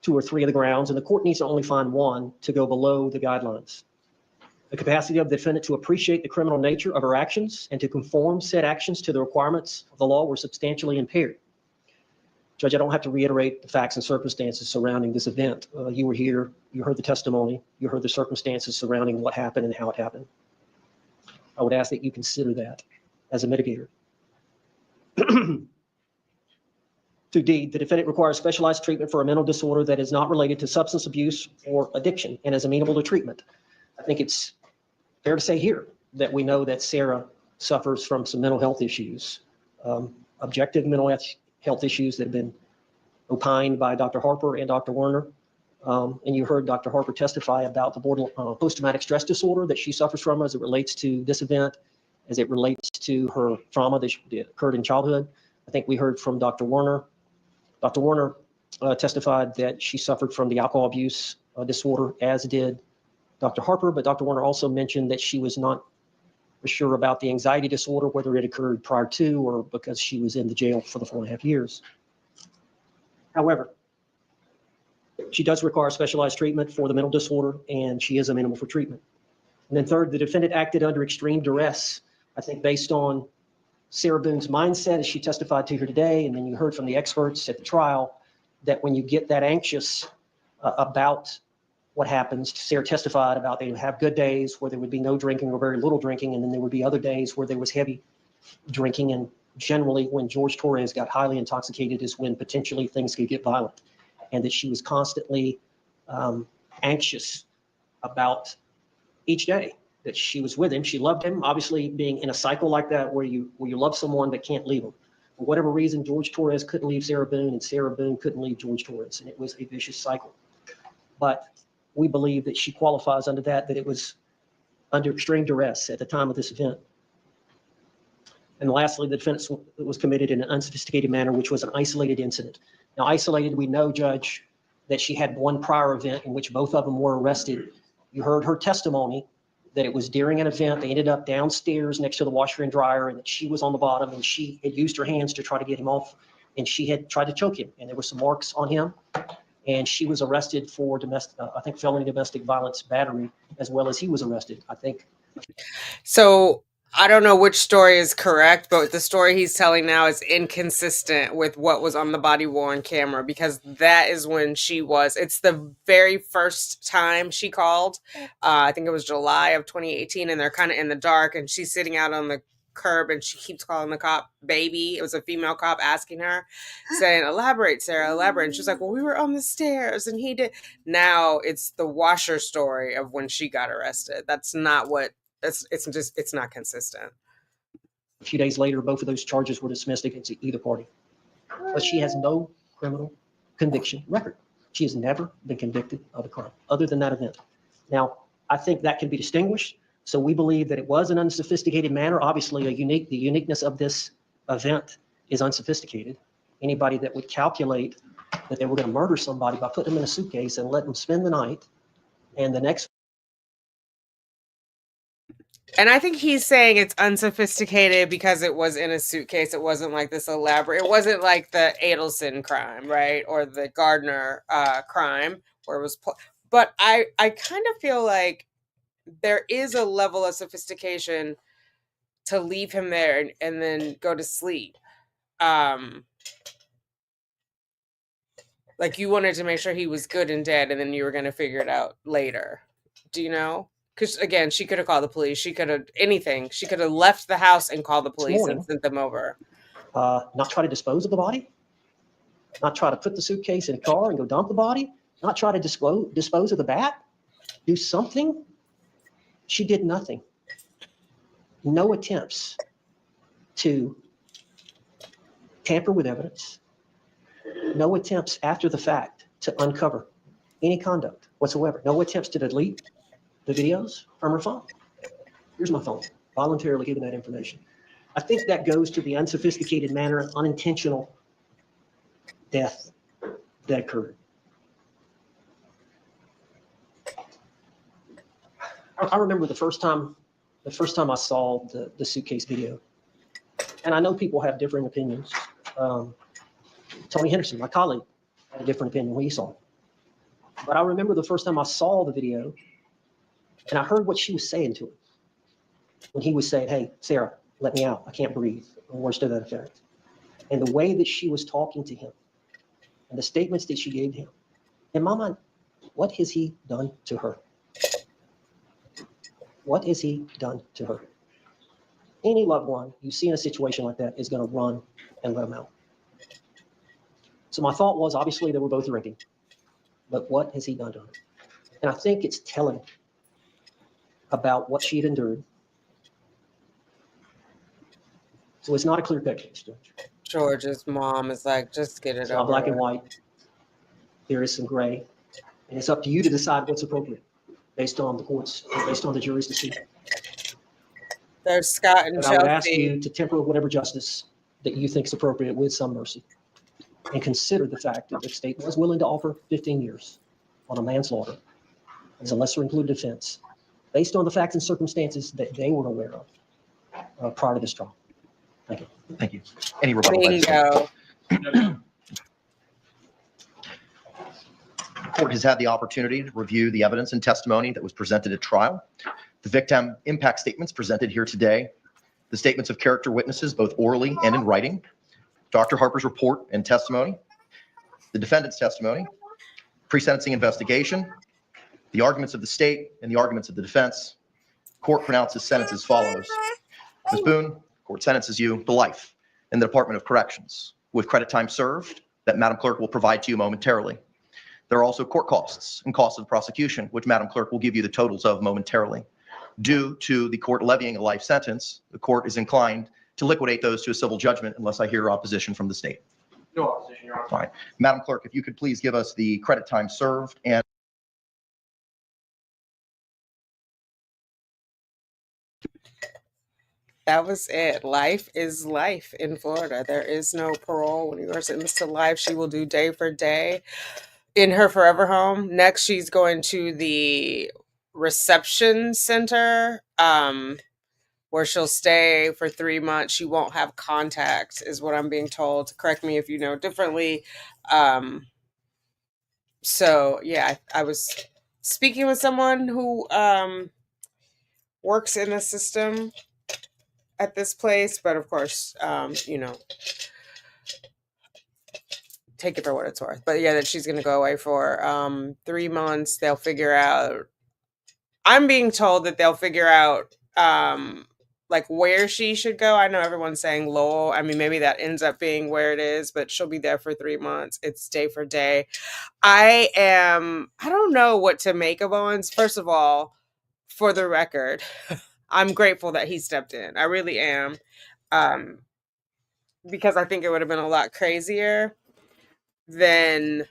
2 or 3 of the grounds, and the court needs to only find 1 to go below the guidelines. The capacity of the defendant to appreciate the criminal nature of her actions and to conform said actions to the requirements of the law were substantially impaired. Judge, I don't have to reiterate the facts and circumstances surrounding this event. You were here, you heard the testimony, you heard the circumstances surrounding what happened and how it happened. I would ask that you consider that as a mitigator. 2D, the defendant requires specialized treatment for a mental disorder that is not related to substance abuse or addiction and is amenable to treatment. I think it's fair to say here that we know that Sarah suffers from some mental health issues, objective mental health issues that have been opined by Dr. Harper and Dr. Werner. And you heard Dr. Harper testify about the post-traumatic stress disorder that she suffers from as it relates to this event, as it relates to her trauma that occurred in childhood. I think we heard from Dr. Werner. Dr. Werner testified that she suffered from the alcohol abuse disorder, as did Dr. Harper, but Dr. Werner also mentioned that she was not sure about the anxiety disorder, whether it occurred prior to or because she was in the jail for the 4.5 years. However, she does require specialized treatment for the mental disorder, and she is amenable for treatment. And then third, the defendant acted under extreme duress, I think based on Sarah Boone's mindset as she testified to here today, and then you heard from the experts at the trial, that when you get that anxious about what happens, Sarah testified about they would have good days where there would be no drinking or very little drinking, and then there would be other days where there was heavy drinking, and generally when George Torres got highly intoxicated is when potentially things could get violent. And that she was constantly anxious about each day that she was with him. She loved him, obviously being in a cycle like that where you love someone but can't leave them. For whatever reason, George Torres couldn't leave Sarah Boone and Sarah Boone couldn't leave George Torres, and it was a vicious cycle. But we believe that she qualifies under that it was under extreme duress at the time of this event. And lastly, the defense was committed in an unsophisticated manner, which was an isolated incident. Now, isolated, we know, Judge, that she had one prior event in which both of them were arrested. You heard her testimony that it was during an event. They ended up downstairs next to the washer and dryer, and that she was on the bottom, and she had used her hands to try to get him off, and she had tried to choke him, and there were some marks on him. And she was arrested for felony domestic violence battery, as well as he was arrested. I think So I don't know which story is correct, but the story he's telling now is inconsistent with what was on the body worn camera, because that is when it's the very first time she called. I think it was July of 2018, and they're kind of in the dark, and she's sitting out on the curb and she keeps calling the cop baby. It was a female cop asking her, saying, "Elaborate, Sarah, elaborate." And she's like, "Well, we were on the stairs and he did." Now it's the washer story of when she got arrested. That's not what it's not consistent. A few days later, both of those charges were dismissed against either party. But she has no criminal conviction record. She has never been convicted of a crime other than that event. Now, I think that can be distinguished. So we believe that it was an unsophisticated manner. Obviously, the uniqueness of this event is unsophisticated. Anybody that would calculate that they were going to murder somebody by putting them in a suitcase and let them spend the night, and the next. And I think he's saying it's unsophisticated because it was in a suitcase. It wasn't like this elaborate. It wasn't like the Adelson crime, right, or the Gardner crime, where it was. But I kind of feel like there is a level of sophistication to leave him there and then go to sleep. Like you wanted to make sure he was good and dead, and then you were going to figure it out later. Do you know? Because again, she could have called the police. She could have anything. She could have left the house and called the police and sent them over. Not try to dispose of the body, not try to put the suitcase in a car and go dump the body, not try to dispose of the bat, do something. She did nothing. No attempts to tamper with evidence. No attempts after the fact to uncover any conduct whatsoever. No attempts to delete the videos from her phone. Here's my phone, voluntarily giving that information. I think that goes to the unsophisticated manner, unintentional death that occurred. I remember the first time I saw the suitcase video, and I know people have differing opinions. Tony Henderson, my colleague, had a different opinion when he saw it. But I remember the first time I saw the video, and I heard what she was saying to him. When he was saying, "Hey, Sarah, let me out. I can't breathe," or words to that effect. And the way that she was talking to him, and the statements that she gave him, in my mind, what has he done to her? What has he done to her? Any loved one you see in a situation like that is going to run and let him out. So my thought was, obviously, they were both drinking. But what has he done to her? And I think it's telling about what she had endured. So it's not a clear-cut case, Judge. George's mom is like, just get it It's over not black and with. white. There is some gray. And it's up to you to decide what's appropriate based on the courts, based on the jury's decision. There's Scott and But Chelsea. I would ask you to temper whatever justice that you think is appropriate with some mercy, and consider the fact that the state was willing to offer 15 years on a manslaughter as a lesser included offense, based on the facts and circumstances that they were aware of prior to this trial. Thank you. Thank you. Any rebuttal by the state? Bingo. The court has had the opportunity to review the evidence and testimony that was presented at trial. The victim impact statements presented here today, the statements of character witnesses, both orally and in writing, Dr. Harper's report and testimony, the defendant's testimony, pre-sentencing investigation, the arguments of the state and the arguments of the defense. Court pronounces sentence as follows. Ms. Boone, court sentences you to life in the Department of Corrections with credit time served that Madam Clerk will provide to you momentarily. There are also court costs and costs of prosecution, which Madam Clerk will give you the totals of momentarily. Due to the court levying a life sentence, the court is inclined to liquidate those to a civil judgment unless I hear opposition from the state. No opposition, Your Honor. All right. Madam Clerk, if you could please give us the credit time served and That was it. Life is life in Florida. There is no parole. When you are sentenced to life, she will do day for day in her forever home. Next, she's going to the reception center, where she'll stay for 3 months. She won't have contact, is what I'm being told. Correct me if you know differently. So, yeah, I was speaking with someone who works in the system at this place, but of course, you know, take it for what it's worth. But yeah, that she's going to go away for 3 months. They'll figure out. I'm being told that they'll figure out like where she should go. I know everyone's saying Lowell. I mean, maybe that ends up being where it is, but she'll be there for 3 months. It's day for day. I don't know what to make of Owens. First of all, for the record, I'm grateful that he stepped in. I really am. Because I think it would have been a lot crazier than,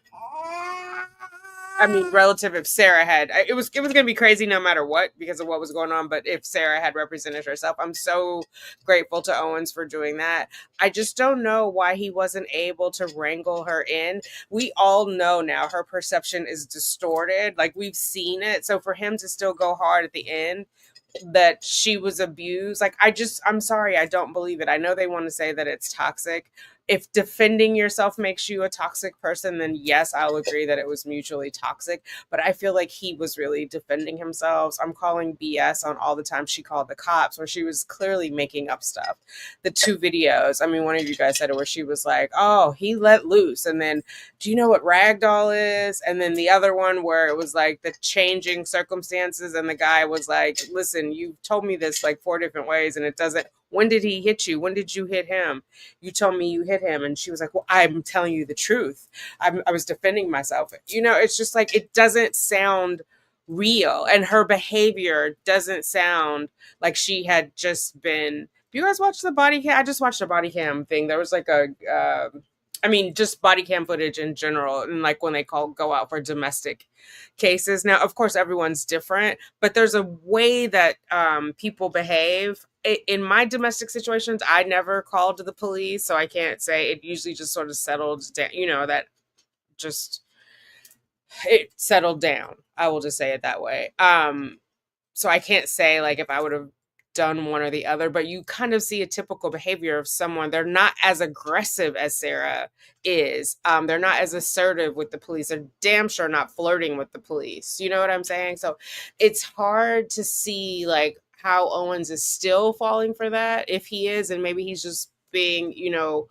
I mean, relative if Sarah had, it was going to be crazy no matter what because of what was going on. But if Sarah had represented herself, I'm so grateful to Owens for doing that. I just don't know why he wasn't able to wrangle her in. We all know now her perception is distorted. Like, we've seen it. So for him to still go hard at the end, that she was abused, like, I'm sorry, I don't believe it. I know they want to say that it's toxic. If defending yourself makes you a toxic person, then yes, I'll agree that it was mutually toxic. But I feel like he was really defending himself. I'm calling BS on all the time she called the cops, where she was clearly making up stuff. The 2 videos, I mean, one of you guys said it, where she was like, oh, he let loose. And then, do you know what ragdoll is? And then the other one where it was like the changing circumstances. And the guy was like, listen, you told me this like 4 different ways and it doesn't. When did he hit you? When did you hit him? You told me you hit him. And she was like, well, I'm telling you the truth. I was defending myself. You know, it's just like, it doesn't sound real. And her behavior doesn't sound like she had just been. Do you guys watch the body cam? I just watched a body cam thing. There was like just body cam footage in general. And like when they go out for domestic cases. Now, of course, everyone's different, but there's a way that people behave. In my domestic situations, I never called the police, so I can't say. It usually just sort of settled down, you know, that just, it settled down. I will just say it that way. So I can't say like if I would have done one or the other, but you kind of see a typical behavior of someone. They're not as aggressive as Sarah is. They're not as assertive with the police. They're damn sure not flirting with the police. You know what I'm saying? So it's hard to see like how Owens is still falling for that, if he is, and maybe he's just being, you know,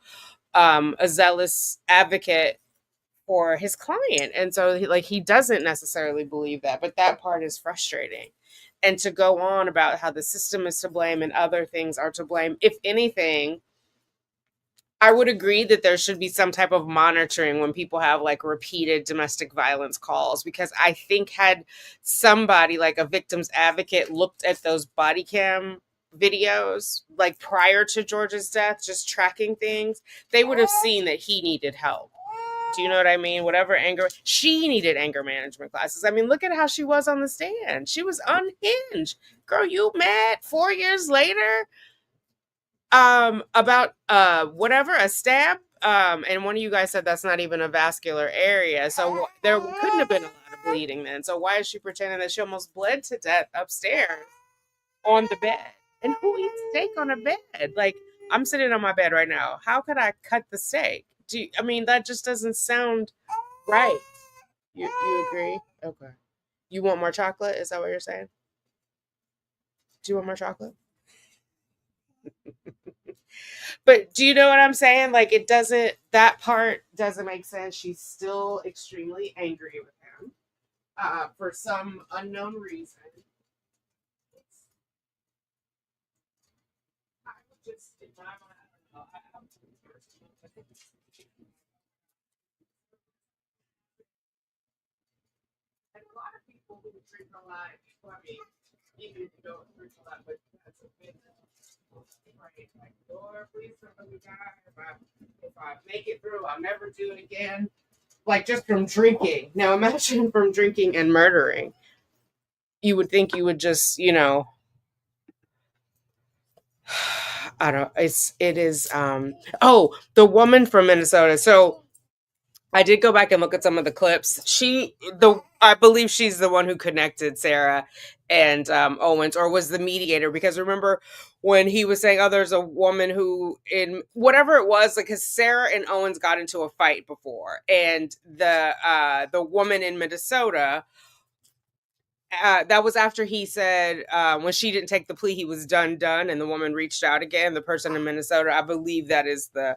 a zealous advocate for his client. And so he doesn't necessarily believe that, but that part is frustrating. And to go on about how the system is to blame and other things are to blame. If anything, I would agree that there should be some type of monitoring when people have like repeated domestic violence calls, because I think had somebody like a victim's advocate looked at those body cam videos like prior to George's death, just tracking things, they would have seen that he needed help. Do you know what I mean? Whatever anger, she needed anger management classes. I mean, look at how she was on the stand. She was unhinged. Girl, you mad 4 years later? About whatever, a stab. And one of you guys said that's not even a vascular area. So there couldn't have been a lot of bleeding then. So why is she pretending that she almost bled to death upstairs on the bed? And who eats steak on a bed? Like, I'm sitting on my bed right now. How could I cut the steak? I mean, that just doesn't sound right. You agree? Okay. You want more chocolate? Is that what you're saying? Do you want more chocolate? But do you know what I'm saying? Like, that part doesn't make sense. She's still extremely angry with him for some unknown reason. I would just, if I don't know, and a lot of people who drink a lot, I mean, even if you don't drink a lot, but that's a bit. Right. Like, Lord, please somebody die. If I make it through, I'll never do it again. Like, just from drinking. Now imagine from drinking and murdering. You would think you would just, you know, I don't. It is. Oh, the woman from Minnesota. So I did go back and look at some of the clips. I believe she's the one who connected Sarah and Owens, or was the mediator, because remember when he was saying, oh, there's a woman who, in whatever it was, like, because Sarah and Owens got into a fight before, and the woman in Minnesota that was after he said when she didn't take the plea, he was done, and the woman reached out again. The person in Minnesota, I believe that is the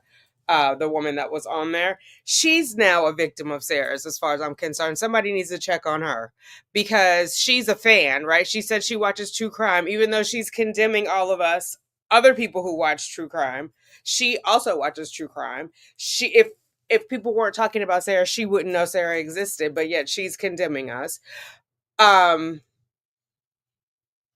woman that was on there. She's now a victim of Sarah's, as far as I'm concerned. Somebody needs to check on her because she's a fan, right? She said she watches true crime, even though she's condemning all of us, other people who watch true crime. She also watches true crime. If people weren't talking about Sarah, she wouldn't know Sarah existed, but yet she's condemning us.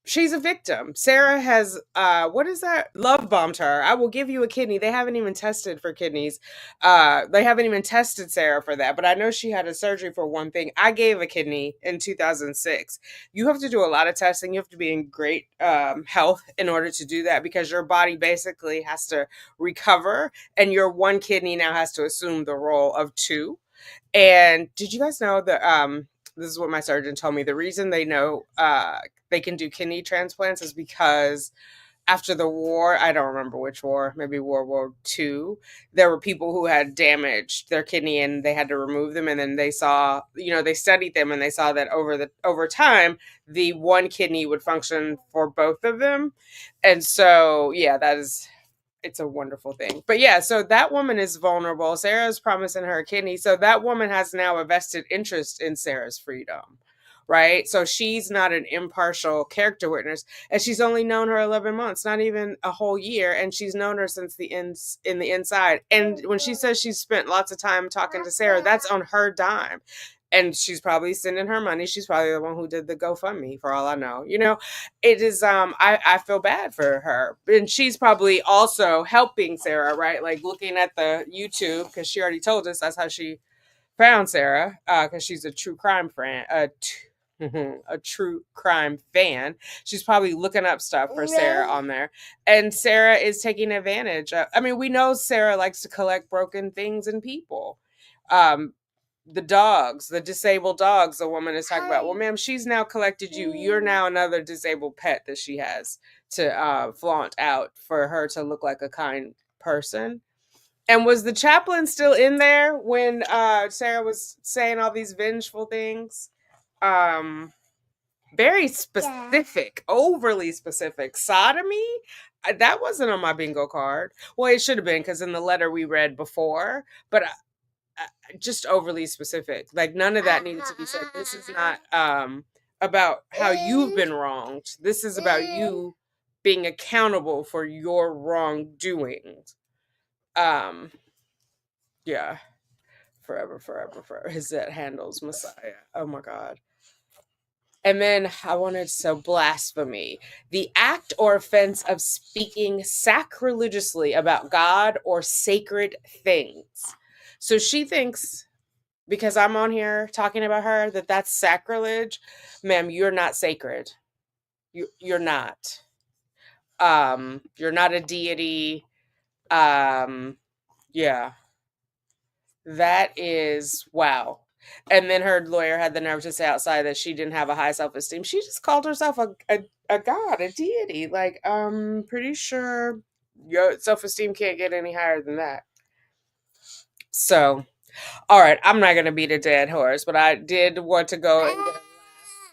She's a victim. Sarah has what is that? Love bombed her. I will give you a kidney. They haven't even tested for kidneys. They haven't even tested Sarah for that, but I know she had a surgery for one thing. I gave a kidney in 2006. You have to do a lot of testing. You have to be in great health in order to do that because your body basically has to recover and your one kidney now has to assume the role of two. And did you guys know that this is what my surgeon told me. The reason they know they can do kidney transplants is because after the war, I don't remember which war, maybe World War II, there were people who had damaged their kidney and they had to remove them. And then they saw, they studied them and they saw that over time, the one kidney would function for both of them. And so, yeah, it's a wonderful thing. But yeah, so that woman is vulnerable. Sarah's promising her a kidney. So that woman has now a vested interest in Sarah's freedom, right? So she's not an impartial character witness. And she's only known her 11 months, not even a whole year. And she's known her since in the inside. And when she says she's spent lots of time talking to Sarah, that's on her dime. And she's probably sending her money. She's probably the one who did the GoFundMe for all I know. It is, I feel bad for her. And she's probably also helping Sarah, right? Like looking at the YouTube, because she already told us that's how she found Sarah, because she's a true crime fan, a true crime fan. She's probably looking up stuff for Sarah on there. And Sarah is taking advantage of, we know Sarah likes to collect broken things and people. The dogs, the disabled dogs, the woman is talking about. Well, ma'am, she's now collected you. You're now another disabled pet that she has to flaunt out for her to look like a kind person. And was the chaplain still in there when Sarah was saying all these vengeful things? Very specific, overly specific. Sodomy? That wasn't on my bingo card. Well, it should have been because in the letter we read before, but just overly specific. Like none of that needed to be said. This is not about how you've been wronged. This is about you being accountable for your wrongdoings. Yeah. Forever. His that handles Messiah. Oh my God. And then I wanted blasphemy, the act or offense of speaking sacrilegiously about God or sacred things. So she thinks, because I'm on here talking about her, that's sacrilege. Ma'am, you're not sacred. You're not. You're not a deity. Yeah. That is, wow. And then her lawyer had the nerve to say outside that she didn't have a high self-esteem. She just called herself a god, a deity. Like, I'm pretty sure your self-esteem can't get any higher than that. So, all right, I'm not going to beat a dead horse, but I did want to go and get a laugh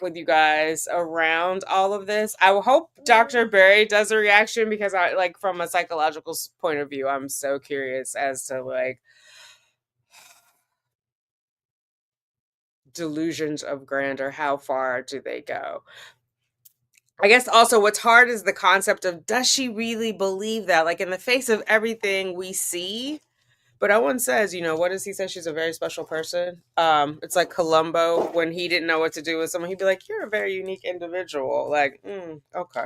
with you guys around all of this. I hope Dr. Berry does a reaction because from a psychological point of view, I'm so curious as to delusions of grandeur. How far do they go? I guess also what's hard is the concept of, does she really believe that? Like in the face of everything we see. But Owen says, what does he say? She's a very special person. It's like Columbo when he didn't know what to do with someone. He'd be like, you're a very unique individual. Like, okay.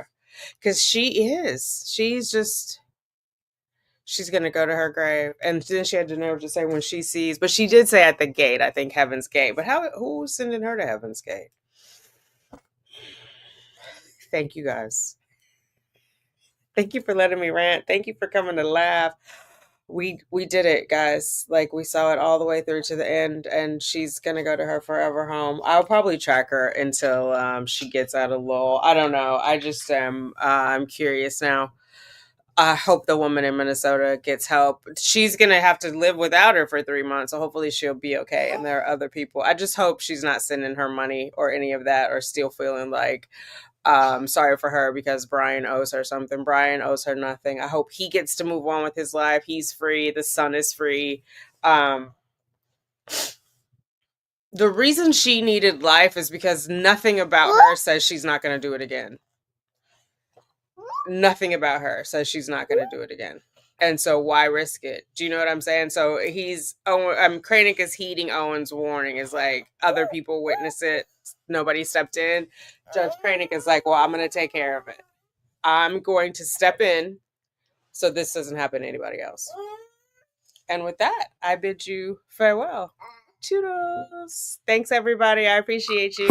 Because she is. She's going to go to her grave. And then she had the nerve to say when she sees, but she did say at the gate, I think Heaven's Gate. But who's sending her to Heaven's Gate? Thank you guys. Thank you for letting me rant. Thank you for coming to laugh. We did it, guys. Like we saw it all the way through to the end, and she's gonna go to her forever home. I'll probably track her until she gets out of Lowell. I don't know. I just am. I'm curious now. I hope the woman in Minnesota gets help. She's going to have to live without her for 3 months. So hopefully she'll be okay. And there are other people. I just hope she's not sending her money or any of that, or still feeling like, sorry for her because Brian owes her something. Brian owes her nothing. I hope he gets to move on with his life. He's free. The son is free. The reason she needed life is because nothing about her says she's not going to do it again. Nothing about her says she's not going to do it again. And so why risk it? Do you know what I'm saying? So Krennic is heeding Owen's warning. Is like, other people witness it. Nobody stepped in. Judge Krennic is like, well, I'm going to take care of it. I'm going to step in so this doesn't happen to anybody else. And with that, I bid you farewell. Toodles. Thanks, everybody. I appreciate you.